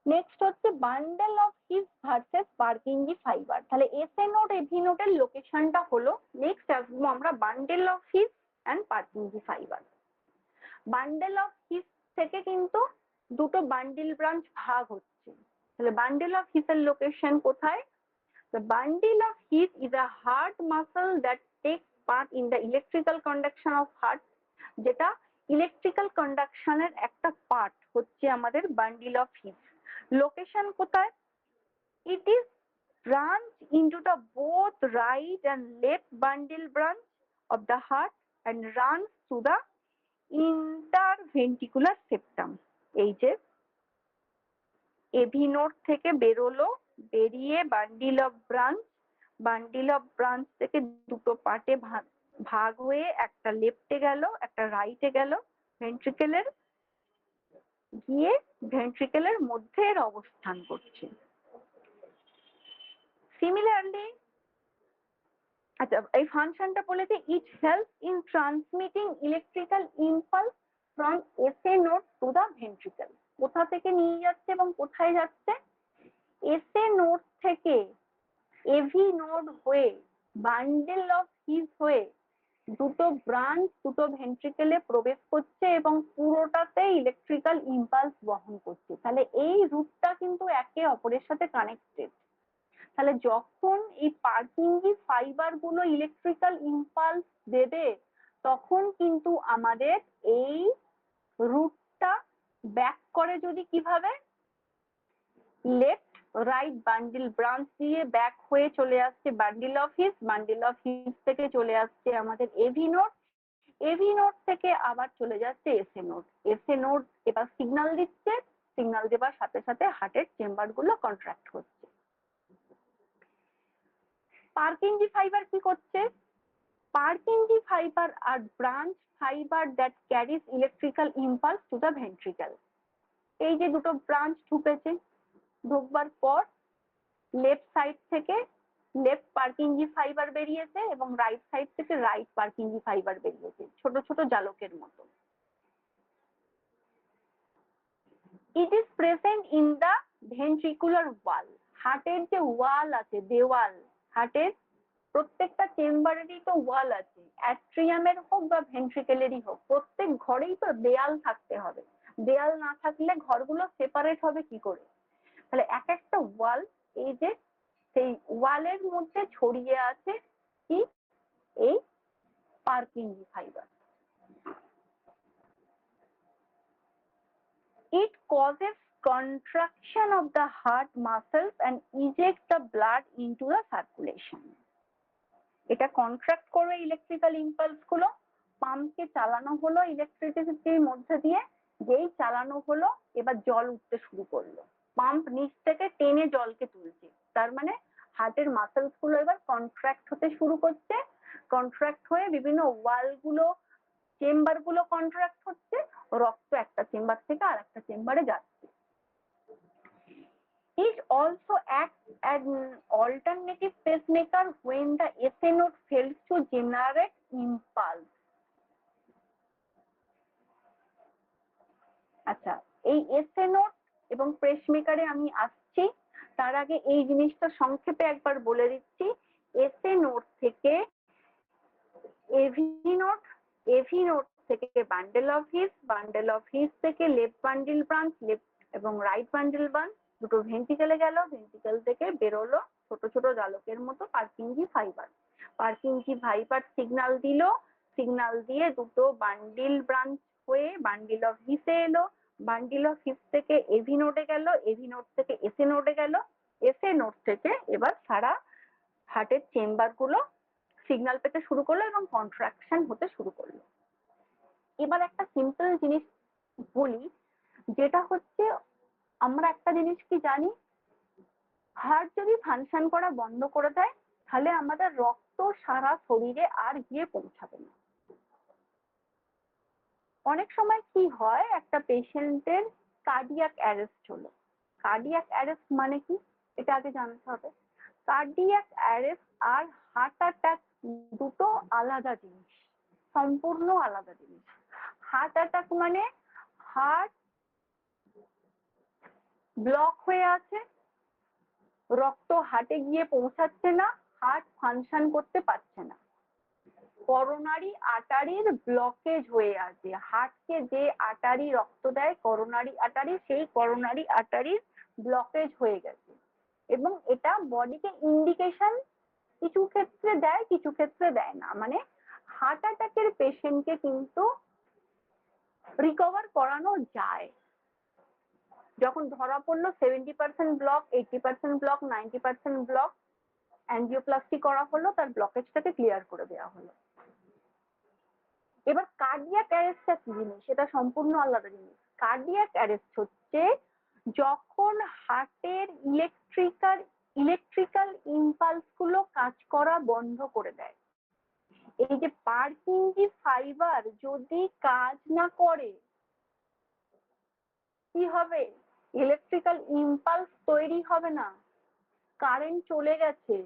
নেক্সট হচ্ছে bundle of His versus Purkinje fibre. তাহলে এসএ নোড এভি নোডের লোকেশনটা হলো। নেক্সট আসবো আমরা bundle of His and Purkinje fibre. Bundle of His থেকে কিন্তু দুটো বান্ডিল ব্রাঞ্চ ভাগ হচ্ছে। তাহলে বান্ডেল অফ হিসের লোকেশন কোথায়? The bundle of His is a heart muscle that takes part in the electrical conduction of heart, যেটা electrical কন্ডাকশনের একটা পার্ট হচ্ছে আমাদের বান্ডিল অফ হিস। লোকেশন কোথায়? It is branched into the both right and left bundle branch of the heart and runs through the interventricular septum. এই যে AV node থেকে বেরোলো, বেরিয়ে বান্ডিল অফ ব্রাঞ্চ থেকে দুটো পার্টে ভাগ হয়ে একটা লেফটে গেল, একটা রাইটে গেল, ভেন্ট্রিকেলের গিয়ে ভেন্ট্রিকেলের মধ্যে এর অবস্থান করছে। সিমিলারলি, আচ্ছা এই ফাংশনটা বলেছে it help in transmitting electrical impulse from SA node to the ventricle. কোথা থেকে নিয়ে যাচ্ছে এবং কোথায় যাচ্ছে? এসএ নোড থেকে এভি নোড হয়ে বান্ডেল অফ হিস হয়ে দুটো ব্রাঞ্চ দুটো ভেন্ট্রিকেলে প্রবেশ করছে এবং পুরোটাতে ইলেকট্রিক্যাল ইম্পালস বহন করছে। তাহলে এই রুটটা কিন্তু একে অপরের সাথে কানেক্টেড। তাহলে যখন এই পার্কিনজি ফাইবার গুলো ইলেকট্রিক্যাল ইম্পালস দেবে, তখন কিন্তু আমাদের এই রুটটা ব্যাক করে যদি কিভাবে? লেফট রাইট বান্ডিল ব্রাঞ্চ দিয়ে ব্যাক হয়ে চলে আসছে বান্ডিল অফ হিস থেকে চলে আসছে আমাদের এভি নোড থেকে আবার চলে যাচ্ছে এসএ নোড এবার সিগন্যাল দিচ্ছে, সিগন্যাল দেবার সাথে সাথে হার্টের চেম্বার গুলো কন্ট্রাক্ট হচ্ছে। পার্কিনজি ফাইবার কি করছে? পার্কিনজি ফাইবার আর branch fibre that carries electrical impulse to the ventricle. এই যে দুটো ব্রাঞ্চ ঢুকেছে, ঢুকবার পর লেফট সাইড থেকে লেফট পার্কিনজি ফাইবার বেরিয়েছে এবং রাইট সাইড থেকে রাইট পার্কিনজি ফাইবার বেরিয়েছে, ছোট ছোট জালকের মতো। It is present in the ventricular wall. হার্টের যে ওয়াল আছে, দেওয়াল, হার্টের প্রত্যেকটা চেম্বারেরই তো ওয়াল আছে, অ্যাট্রিয়ামের হোক বা ভেন্ট্রিকেলেরই হোক, প্রত্যেক ঘরেই তো দেয়াল থাকতে হবে। দেয়াল না থাকলে ঘরগুলো সেপারেট হবে কি করে? তাহলে এক একটা ওয়াল, এই যে সেই ওয়ালের মধ্যে ছড়িয়ে আছে কি? এই Purkinje fibre. It causes contraction of the heart muscles and ejects the blood into the circulation. এটা কন্ট্রাক্ট করে ইলেকট্রিক্যাল ইম্পালস গুলো, পাম্পকে চালানো হলো ইলেকট্রিসিটির মধ্যে দিয়ে, যেই চালানো হলো এবার জল উঠতে শুরু করলো, পাম্প নিচ থেকে টেনে জলকে তুলছে, তার মানে হার্টের মাসেলস গুলো এবার কন্ট্রাক্ট হতে শুরু করছে। কন্ট্রাক্ট হয়ে বিভিন্ন ওয়াল গুলো, চেম্বার গুলো কন্ট্রাক্ট হচ্ছে, রক্ত একটা চেম্বার থেকে আর একটা চেম্বারে যাচ্ছে। It also acts as an alternative pacemaker when the SA node fails to generate impulse. আচ্ছা, এই এসএ নোট এবং পেসমেকারে আমি আসছি। তার আগে এই জিনিসটা সংক্ষেপে একবার বলে দিচ্ছি। এসএ নোট থেকে এভি নোট, এভি নোট থেকে বান্ডেল অফ হিস থেকে লেফট বান্ডিল ব্রাঞ্চ, লেফট এবং রাইট বান্ডিল ব্রাঞ্চ, দুটো ভেন্টিকেলে গেল, ভেন্টিকেল থেকে বেরোলো ছোট ছোট জালকের মতো Purkinje fibre. Purkinje fibre signal দিল, সিগন্যাল দিয়ে দুটো বান্ডিল ব্রাঞ্চ হয়ে বান্ডিল অফ হিসে এলো, বান্ডিল অফ হিস থেকে এভি নোটে গেল, এভি নোট থেকে এসএ নোটে গেল, এসএ নোট থেকে এবার সারা হার্টের চেম্বার গুলো সিগন্যাল পেতে শুরু করলো এবং কন্ট্রাকশন হতে শুরু করলো। এবার একটা সিম্পল জিনিস বলি, যেটা হচ্ছে আমরা একটা জিনিস কি জানি, হার্ট যদি ফাংশন করা বন্ধ করে দেয় তাহলে আমাদের রক্ত সারা শরীরে আর গিয়ে পৌঁছাবে না। অনেক সময় কি হয়, একটা পেশেন্টের কার্ডিয়াক অ্যারেস্ট হলো। কার্ডিয়াক অ্যারেস্ট মানে কি এটা আগে জানতে হবে। কার্ডিয়াক অ্যারেস্ট আর হার্ট অ্যাটাক দুটো আলাদা জিনিস, সম্পূর্ণ আলাদা জিনিস। হার্ট অ্যাটাক মানে হার্ট ব্লক হয়ে আছে, রক্ত হার্টে গিয়ে পৌঁছাচ্ছে না, হার্ট ফাংশন করতে পারছে না, করোনারি আর্টারির ব্লকেজ হয়ে আছে। হার্টকে যে আর্টারি রক্ত দেয় করোনারি আর্টারি, সেই করোনারি আর্টারির ব্লকেজ হয়ে গেছে এবং এটা বডিকে ইন্ডিকেশন কিছু ক্ষেত্রে দেয়, কিছু ক্ষেত্রে দেয় না। মানে হার্ট অ্যাটাকের পেশেন্টকে কিন্তু রিকভার করানো যায়। যখন ধরা পড়লো 70% ব্লক, 80% ব্লক, 90% ব্লক, অ্যাঞ্জিওপ্লাস্টি করা হলো, তার ব্লকেজটাকে ক্লিয়ার করে দেওয়া হলো। এবার কার্ডিয়াক অ্যারেস্টটা কি জিনিস, সেটা সম্পূর্ণ আলাদা জিনিস। কার্ডিয়াক অ্যারেস্ট হচ্ছে যখন হার্টের ইলেকট্রিক্যাল ইম্পালস গুলো কাজ করা বন্ধ করে দেয়। এই যে পার্কিনজি ফাইবার যদি কাজ না করে কি হবে, ইলেকট্রিক্যাল ইম্পালস তৈরি হবে না, কারেন্ট চলে গেছে,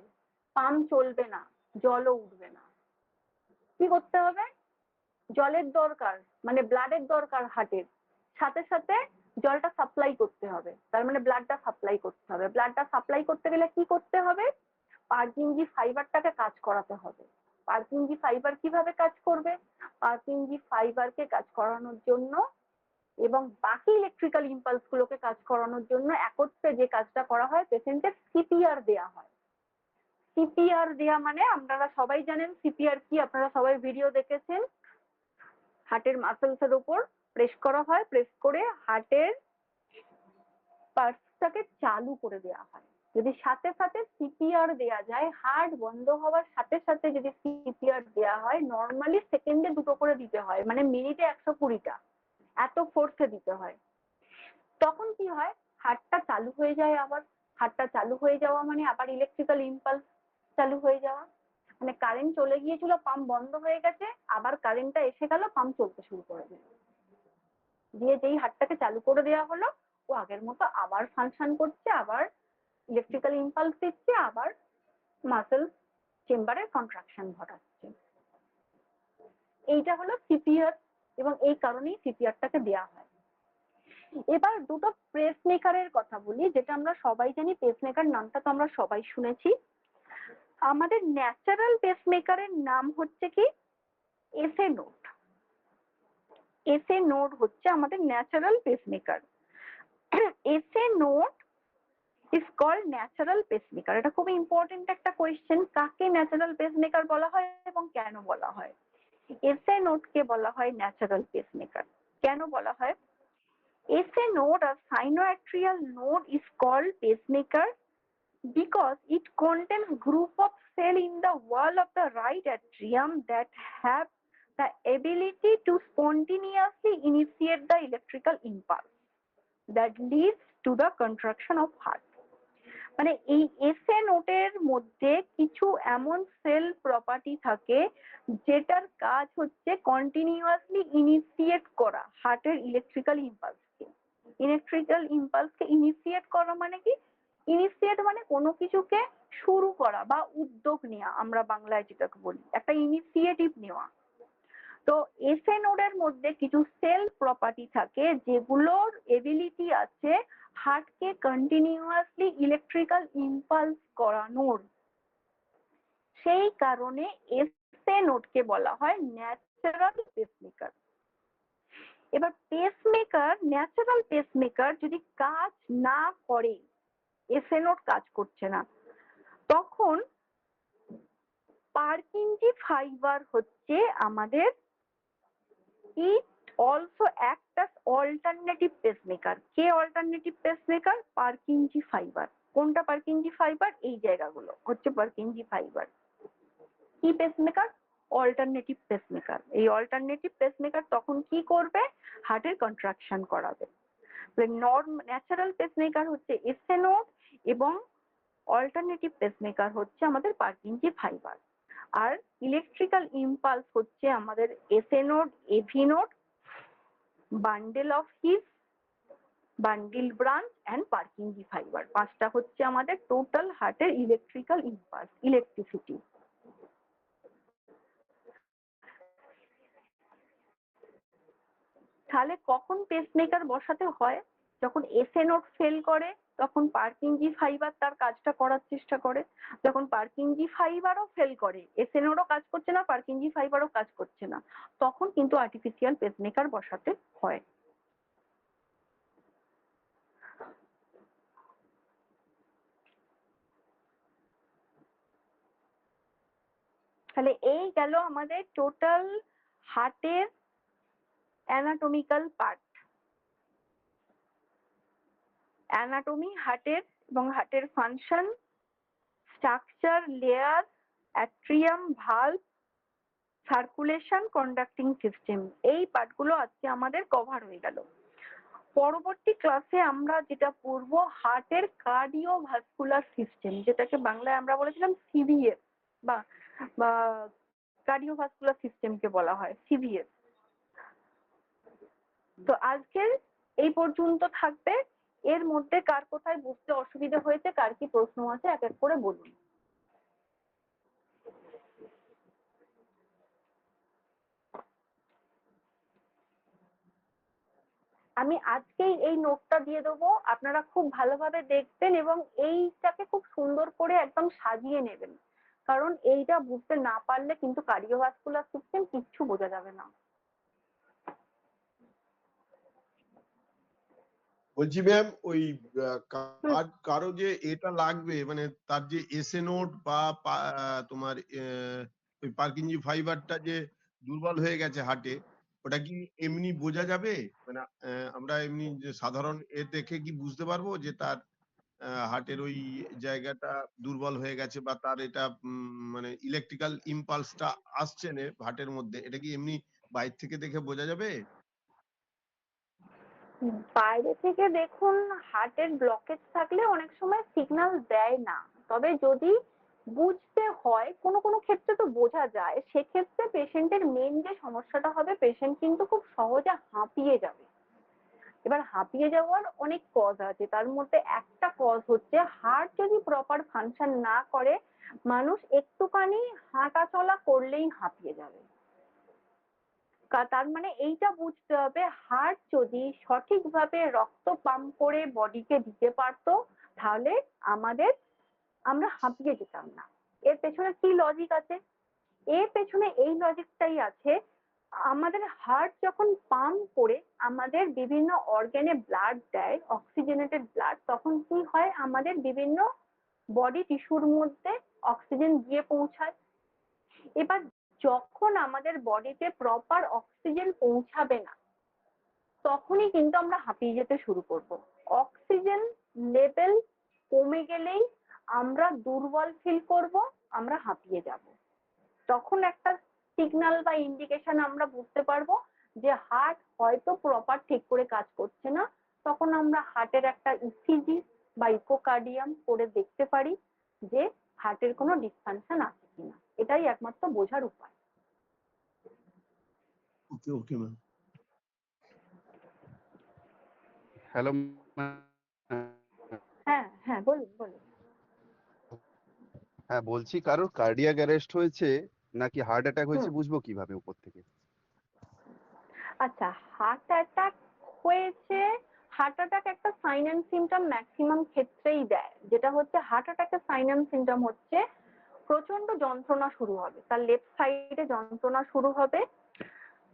পাম্প চলবে না, জলও উঠবে না। কি করতে হবে, জলের দরকার মানে ব্লাডের দরকার, হার্টের সাথে সাথে জলটা সাপ্লাই করতে হবে, তার মানে ব্লাডটা সাপ্লাই করতে হবে। ব্লাডটা সাপ্লাই করতে গেলে কি করতে হবে, পার্কিনজি ফাইবারটাকে কাজ করাতে হবে। পার্কিনজি ফাইবার কিভাবে কাজ করবে, পার্কিনজি ফাইবারকে কাজ করানোর জন্য এবং বাকি ইলেকট্রিক্যাল ইম্পালস গুলোকে কাজ করানোর জন্য একত্রে যে কাজটা করা হয়, পেশেন্টের সিপিআর দেয়া হয়। সিপিআর দেয়া মানে আপনারা সবাই জানেন সিপিআর কি, আপনারা সবাই ভিডিও দেখেছেন। হার্টের মাসেলস এর উপর প্রেস করা হয়, প্রেস করে হার্টের পালসটাকে চালু করে দেওয়া হয়। যদি সাথে সাথে সিপিআর দেয়া যায়, হার্ট বন্ধ হওয়ার সাথে সাথে যদি সিপিআর দেয়া হয়, নর্মালি সেকেন্ডে 2টো করে দিতে হয়, মানে মিনিটে 120টা, এত ফোর্সে দিতে হয়। তখন কি হয়, হার্টটা চালু হয়ে যায়। আবার হার্টটা চালু হয়ে যাওয়া মানে আবার ইলেকট্রিক্যাল ইম্পালস চালু হয়ে যাওয়া, মানে কারেন্ট চলে গিয়েছিল, পাম্প বন্ধ হয়ে গেছে, আবার কারেন্টটা এসে গেল, পাম্প চলতে শুরু করে দিল। দিয়ে যেই হার্টটাকে চালু করে দেওয়া হলো, ও আগের মতো আবার ফাংশন করছে, আবার ইলেকট্রিক্যাল ইম্পালস দিচ্ছে, আবার মাসেল চেম্বারে কন্ট্রাকশন ঘটাচ্ছে। এইটা হলো সিপিআর এবং এই কারণেই সিপিআরটাকে দেওয়া হয়। এবার দুটো পেসমেকারের কথা বলি, যেটা আমরা সবাই জানি, পেসমেকার নামটা তো আমরা সবাই শুনেছি। আমাদের ন্যাচারাল পেসমেকারের নাম হচ্ছে কি, এসএ নোড। এসএ নোড হচ্ছে আমাদের natural pacemaker. SA node is called natural pacemaker. এটা খুব ইম্পর্টেন্ট একটা কোয়েশ্চেন, কাকে ন্যাচারাল পেসমেকার বলা হয় এবং কেন বলা হয়। এসএ নোডকে বলা হয় ন্যাচারাল পেসমেকার। কেন বলা হয়, SA node or sinoatrial node is called pacemaker because it contains group of cell in the wall of the right atrium that have the ability to spontaneously initiate the electrical impulse that leads to the contraction of heart. মানে এই SA নোটের মধ্যে কিছু এমন sell property থাকে যেটার কাজ হচ্ছে কন্টিনিউয়াসলি ইনিশিয়েট করা হার্টের ইলেকট্রিক্যাল ইম্পালসকে। ইলেকট্রিক্যাল ইম্পালসকে ইনিশিয়েট করা মানে কি, ইনিশিয়েট মানে কোনো কিছুকে শুরু করা বা উদ্যোগ নেওয়া, আমরা বাংলায় যেটাকে বলি একটা ইনিশিয়েটিভ নেওয়া। তো এসএ নোডের মধ্যে কিছু সেল প্রপার্টি থাকে যেগুলোর এবিলিটি আছে হার্টকে কন্টিনিউয়াসলি ইলেকট্রিক্যাল ইম্পালস করানোর। সেই কারণে এসএ নোডকে বলা হয় ন্যাচারাল পেসমেকার। এবার পেসমেকার, ন্যাচারাল পেসমেকার যদি কাজ না করে, এসএ নোড কাজ করছে না, তখন পার্কিনজি ফাইবার হচ্ছে আমাদের it also act as alternative pacemaker। কে অল্টারনেটিভ পেসমেকার? Purkinje fibre. কোনটা পার্কিনজি ফাইবার? এই জায়গাগুলো হচ্ছে পার্কিনজি ফাইবার। কি পেসমেকার? Alternative pacemaker. এই অল্টারনেটিভ পেসমেকার তখন কি করবে? হার্টের কন্ট্রাকশন করাবে। ন্যাচারাল পেসমেকার হচ্ছে এসএ নোড এবং অল্টারনেটিভ পেসমেকার হচ্ছে আমাদের পার্কিনজি ফাইবার। আর ইলেকট্রিক্যাল ইম্পালস হচ্ছে আমাদের SA node, AV node, bundle of His, bundle branch and Purkinje fibre. পাঁচটা হচ্ছে আমাদের টোটাল হার্টের ইলেকট্রিক্যাল ইম্পালস, ইলেকট্রিসিটি। তাহলে কখন পেসমেকার বসাতে হয়? যখন এসএ নোড ফেল করে তখন পার্কিনজি ফাইবার তার কাজটা করার চেষ্টা করে। যখন পার্কিনজি ফাইবারও ফেল করে, এসএ নোডও কাজ করছে না, পার্কিনজি ফাইবারও কাজ করছে না, তখন কিন্তু আর্টিফিশিয়াল পেসমেকার বসাতে হয়। তাহলে এই গেল আমাদের টোটাল হার্টের অ্যানাটমিক্যাল পার্ট। অ্যানাটমি হার্টের এবং হার্টের function, structure, layer, atrium, valve, circulation, conducting system, এই পার্টগুলো আজকে আমাদের কভার হয়ে গেল। পরবর্তী ক্লাসে আমরা যেটা পড়বো হার্টের কার্ডিওভাস্কুলার সিস্টেম, যেটাকে বাংলায় আমরা বলেছিলাম সিভিএস বা কার্ডিওভাস্কুলার সিস্টেমকে বলা হয় সিভিএস। তো আজকের এই পর্যন্ত থাকবে। এর মধ্যে কার কোথায় বুঝতে অসুবিধা হয়েছে, কার কি প্রশ্ন আছে এক এক করে বলুন। আমি আজকেই এই নোটটা দিয়ে দেবো, আপনারা খুব ভালোভাবে দেখবেন এবং এইটাকে খুব সুন্দর করে একদম সাজিয়ে নেবেন, কারণ এইটা বুঝতে না পারলে কিন্তু কার্ডিওভাস্কুলার সিস্টেম কিচ্ছু বোঝা যাবে না। বলছি ম্যাম, ওই কারো যে এটা লাগবে, মানে তার যে এসএ নোড বা তোমার ওই পার্কিনজি ফাইবারটা যে দুর্বল হয়ে গেছে হার্টে, ওটা কি এমনি বোঝা যাবে? মানে আমরা এমনি যে সাধারণ এ দেখে কি বুঝতে পারবো যে তার হার্টের ওই জায়গাটা দুর্বল হয়ে গেছে বা তার এটা মানে ইলেকট্রিক্যাল ইম্পালসটা আসছে না হার্টের মধ্যে, এটা কি এমনি বাইরে থেকে দেখে বোঝা যাবে? বাইরে থেকে দেখুন, হার্টের ব্লকেজ থাকলে অনেক সময় সিগন্যাল দেয় না, তবে যদি বুঝতে হয় কোনো কোনো ক্ষেত্রে তো বোঝা যায়। সেক্ষেত্রে পেশেন্টের মেন যে সমস্যাটা হবে, পেশেন্ট কিন্তু খুব সহজে হাঁপিয়ে যাবে। এবার হাঁপিয়ে যাওয়ার অনেক কজ আছে, তার মধ্যে একটা কজ হচ্ছে হার্ট যদি প্রপার ফাংশন না করে, মানুষ একটুখানি হাঁটা চলা করলেই হাঁপিয়ে যাবে। তার মানে এইটা বুঝতে হবে, হার্ট যদি সঠিকভাবে রক্ত পাম্প করে বডিকে দিতে পারতো, তাহলে আমরা হাঁপিয়ে যেতাম না। এর পেছনে কি লজিক আছে? এর পেছনে এই লজিকটাই আছে, আমাদের হার্ট যখন পাম্প করে আমাদের বিভিন্ন অর্গানে ব্লাড দেয়, অক্সিজেনেটেড ব্লাড, তখন কি হয়, আমাদের বিভিন্ন বডি টিস্যুর মধ্যে অক্সিজেন গিয়ে পৌঁছায়। এবার যখন আমাদের বডিতে প্রপার অক্সিজেন পৌঁছাবে না, তখনই কিন্তু আমরা হাঁপিয়ে যেতে শুরু করব। অক্সিজেন লেভেল কমে গেলেই আমরা দুর্বল ফিল করব, আমরা হাঁপিয়ে যাব। তখন একটা সিগন্যাল বা ইন্ডিকেশন আমরা বুঝতে পারবো যে হার্ট হয়তো প্রপার ঠিক করে কাজ করছে না। তখন আমরা হার্টের একটা ইসিজি বা ইকোকার্ডিয়াম করে দেখতে পারি যে হার্টের কোনো ডিসফাংশন আছে কিনা। এটাই একমাত্র বোঝার উপায়। ওকে ওকে ম্যাম। হ্যালো। হ্যাঁ হ্যাঁ, বলুন বলুন। হ্যাঁ, বলছি কারোর কার্ডিয়াক অ্যারেস্ট হয়েছে নাকি হার্ট অ্যাটাক হয়েছে হুম। বুঝবো কিভাবে উপর থেকে? সাইন অ্যান্ড সিমটম ম্যাক্সিমাম ক্ষেত্রেই দেয়, যেটা হচ্ছে হার্ট অ্যাটাকের সাইন অ্যান্ড সিমটম হচ্ছে প্রচন্ড যন্ত্রণা শুরু হবে, তার লেফট সাইডে যন্ত্রণা শুরু হবে,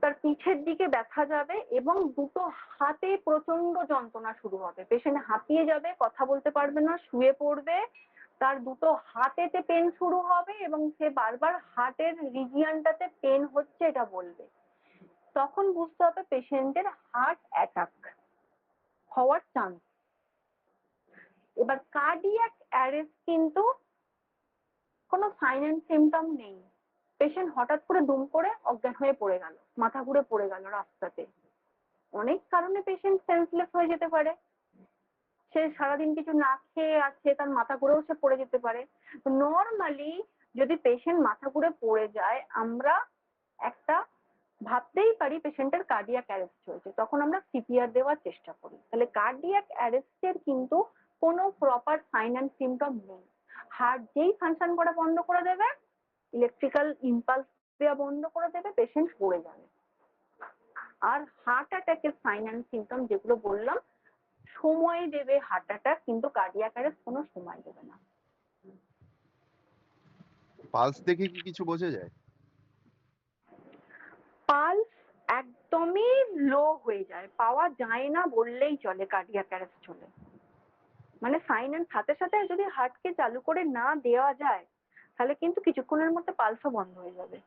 তার পিঠের দিকে ব্যথা যাবে এবং দুটো হাতে প্রচন্ড যন্ত্রণা শুরু হবে, পেশেন্ট হাঁপিয়ে যাবে, কথা বলতে পারবে না, শুয়ে পড়বে, তার দুটো হাতেতে পেন শুরু হবে এবং সে বারবার হার্টের রিজিয়নটাতে পেন হচ্ছে এটা বলবে। তখন বুঝতে হবে পেশেন্টের হার্ট অ্যাটাক হওয়ার চান্স। এবার কার্ডিয়াক অ্যারেস্ট কিন্তু কোনো সাইন অ্যান্ড সিমটম নেই, পেশেন্ট হঠাৎ করে দুম করে অজ্ঞান হয়ে পড়ে গেল, মাথা ঘুরে পড়ে গেল রাস্তাতে, অনেক কারণে পেশেন্ট সেন্সলেস হয়ে যেতে পারে, সে সারাদিন কিছু না খেয়ে আছে, তার মাথা ঘুরেও সে পড়ে যেতে পারে। নর্মালি যদি পেশেন্ট মাথা ঘুরে পড়ে যায় আমরা একটা ভাবতেই পারি পেশেন্টের কার্ডিয়াক অ্যারেস্ট হয়েছে, তখন আমরা সিপিআর দেওয়ার চেষ্টা করি। তাহলে কার্ডিয়াক অ্যারেস্টের কিন্তু কোনো প্রপার সাইন অ্যান্ড সিমটম নেই, হার্ট যেই ফাংশন করা বন্ধ করে দেবে, ইলেকট্রিক্যাল ইম্পালস দেওয়া বন্ধ করে দেবে, পেশেন্ট পড়ে যাবে। আর হার্ট অ্যাটাকের সাইন অ্যান্ড সিমটম যেগুলো বললাম, সময় দেবে হার্ট অ্যাটাক, কিন্তু কার্ডিয়াক অ্যারেস্ট কোনো সময় দেবে না। পালস দেখে কি কিছু বোঝা যায়? পালস একদমই লো হয়ে যায়, পাওয়া যায় না বললেই চলে কার্ডিয়াক অ্যারেস্ট হলে। মানে সাইন অ্যান্ড সাথে সাথে যদি হার্টকে চালু করে না দেওয়া যায় তাহলে কিন্তু কিছুক্ষণের মধ্যে পালসও বন্ধ হয়ে যাবে।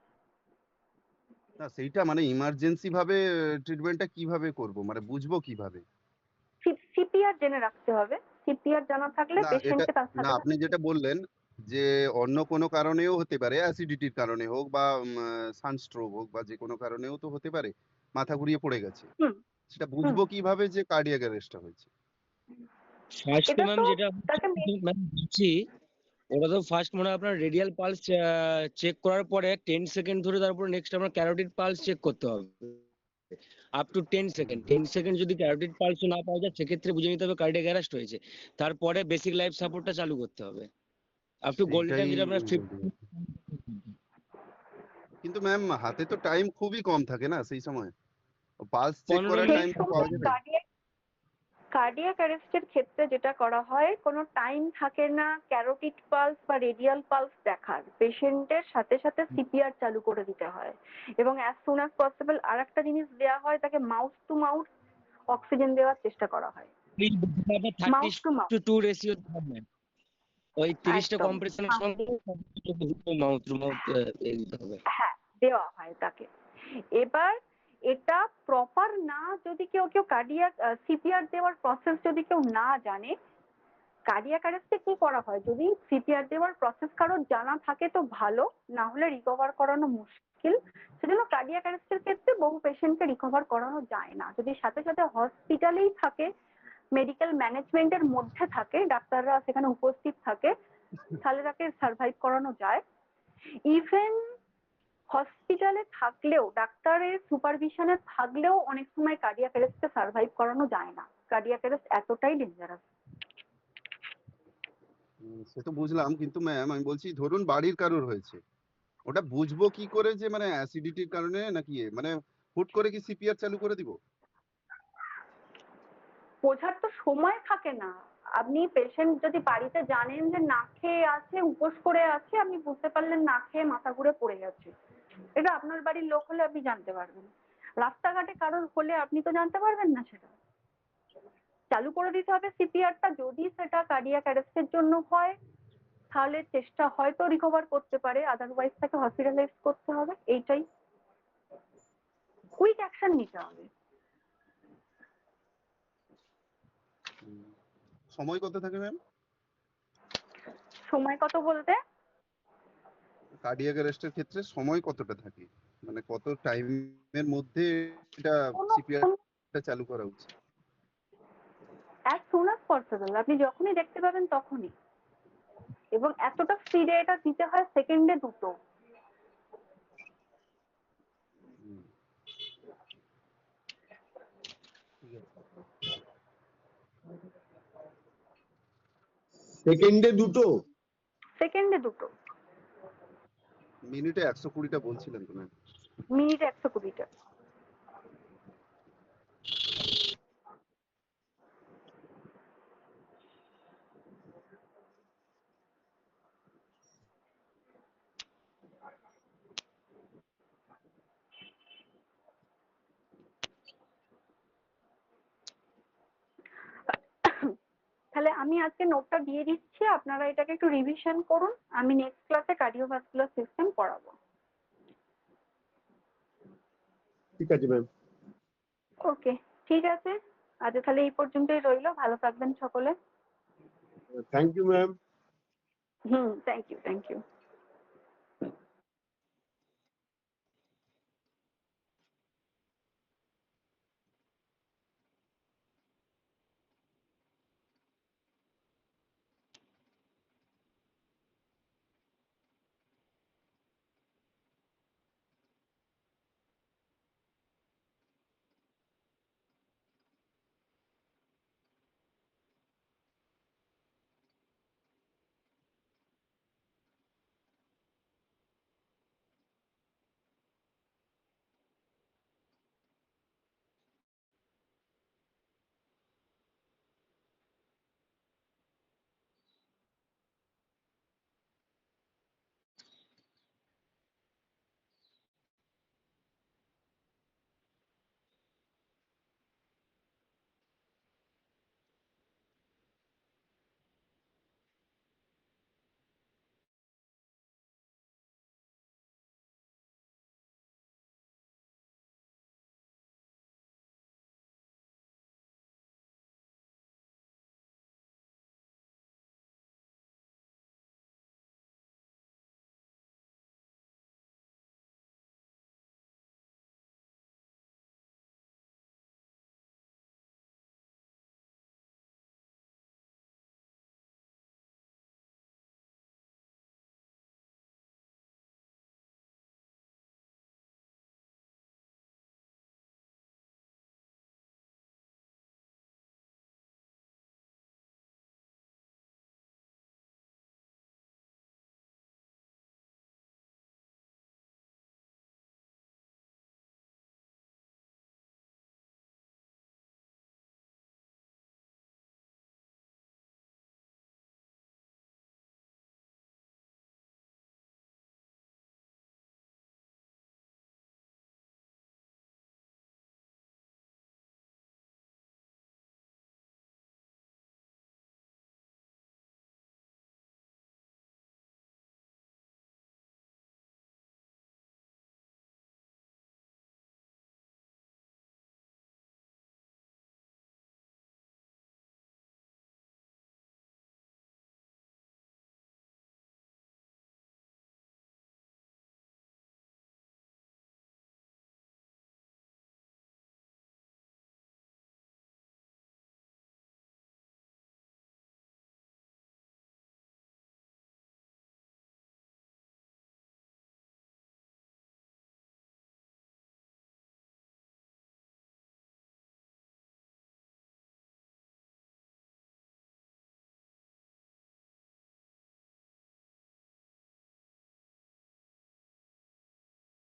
না সেইটা মানে ইমার্জেন্সি ভাবে ট্রিটমেন্টটা কিভাবে করব, মানে বুঝবো কিভাবে? সিপিআর জেনে রাখতে হবে, সিপিআর জানা থাকলে না এটা, পেশেন্টকে তার না সাথে আপনি যেটা বললেন যে অন্য কোনো কারণেও হতে পারে, অ্যাসিডিটির কারণে হোক বা সানস্ট্রোক হোক বা যে কোনো কারণেও তো হতে পারে, মাথা ঘুরিয়ে পড়ে গেছে, হুম সেটা হুম বুঝবো কিভাবে যে কার্ডিয়াক অ্যারেস্টটা হয়েছে? ফার্স্টে এটা ম্যাম তো যেটা তাকে ম্যাম বলছি, ওটা তো ফার্স্ট মানে আপনার রেডিয়াল পালস চেক করার পরে 10 সেকেন্ড ধরে তারপর নেক্সট আমরা ক্যারোটিড পালস চেক করতে হবে, আপ টু 10 সেকেন্ড যদি ক্যারোটিড পালস না পাওয়া যায় সেক্ষেত্রে বুঝে নিতে হবে কার্ডিয়াক অ্যারেস্ট হয়েছে। তারপরে বেসিক লাইফ সাপোর্টটা চালু করতে হবে আপ টু গোল্ডেন সেইটাই টাইম, যেটা আপনার বলতে চাই। কিন্তু ম্যাম হাতে তো টাইম খুবই কম থাকে না সেই সময়, পালস চেক 15 করার সেই টাইমটা পাওয়া সময় যাবে? কার্ডিয়াক অ্যারেস্টের ক্ষেত্রে যেটা করা হয়, কোনো টাইম থাকে না ক্যারোটিড পালস বা রেডিয়াল পালস দেখার, পেশেন্টের সাথে সাথে সিপিআর চালু করে দিতে হয় এবং অ্যাজ সুন অ্যাজ পসিবল আর একটা জিনিস দেওয়া হয়, তাকে মাউথ টু মাউথ অক্সিজেন দেওয়ার চেষ্টা করা হয়। মাউথ টু মাউথ 30:2 রেশিও ওই 30টা একদম কম্প্রেশনের সঙ্গে মাউথ টু মাউথ দিতে হবে। হ্যাঁ দেওয়া হয় তাকে। এবার এটা প্রপার না, যদি কেউ কার্ডিয়াক সিপিআর দেওয়ার প্রসেস যদি কেউ না জানে, কার্ডিয়াক অ্যারেস্টে কি করা হয়, যদি সিপিআর দেওয়ার প্রসেস কারোর জানা থাকে তো ভালো, না হলে রিকভার করানো মুশকিল। সেজন্য কার্ডিয়াক অ্যারেস্টের ক্ষেত্রে বহু পেশেন্টকে রিকভার করানো যায় না, যদি সাথে সাথে হসপিটালেই থাকে, মেডিকেল ম্যানেজমেন্টের মধ্যে থাকে, ডাক্তাররা সেখানে উপস্থিত থাকে, তাহলে তাকে সার্ভাইভ করানো যায়। ইভেন হসপিটালে থাকলেও, ডাক্তারের সুপারভিশনে থাকলেও অনেক সময় কার্ডিয়াক অ্যারেস্টে সার্ভাইভ করানো যায় না, কার্ডিয়াক অ্যারেস্ট এতটাই ডেঞ্জারাস। সে তো বুঝলাম, কিন্তু ম্যাম আমি বলছি ধরুন বাড়ির কারোর হয়েছে, ওটা বুঝবো কি করে যে মানে অ্যাসিডিটির কারণে নাকি মানে হুট করে কি সিপিআর চালু করে দিব? বোঝার তো সময় থাকে না, আপনি পেশেন্ট যদি বাড়িতে জানেন যে না খেয়ে আছে, উপোস করে আছে, আপনি বুঝতে পারলেন না খেয়ে মাথা ঘুরে পড়ে গেছে, এটা আপনার বাড়ির লোক হলে আপনি জানতে পারবেন, রাস্তাঘাটে কারোর হলে আপনি তো জানতে পারবেন না। সেটা চালু করে দিতে হবে সিপিআরটা, যদি সেটা কার্ডিয়াক অ্যারেস্টের জন্য হয় তাহলে চেষ্টা হয়তো রিকভার করতে পারে, আদারওয়াইজ তাকে হসপিটালাইজ করতে হবে। এইটাই, কুইক অ্যাকশন নিতে হবে। সময় কত থাকে ম্যাম সময় কত বলতে, কার্ডিয়াক অ্যারেস্টের ক্ষেত্রে সময় কতটা থাকে, মানে কত টাইমের মধ্যে এটা কোনো সিপিআরটা চালু করা উচিত? অ্যাজ সুন অ্যাজ পসিবল, আপনি যখনই দেখতে পাবেন তখনই, এবং এতটা স্পিডে এটা দিতে হয়, সেকেন্ডে দুটো। হুম, ঠিক আছে। সেকেন্ডে দুটো? সেকেন্ডে দুটো, মিনিটে 120টা বলছিলেন তো ম্যাম? মিনিটে 120টা। আমি আজকে নোটটা দিয়ে দিচ্ছি, আপনারা এটাকে একটু রিভিশন করুন। আমি নেক্সট ক্লাসে কার্ডিওভাস্কুলার সিস্টেম পড়াবো। ঠিক আছে ম্যাম। ওকে, ঠিক আছে, আজ তাহলে এই পর্যন্তই রইলো। ভালো থাকবেন সকলে। Thank you ma'am. Thank you.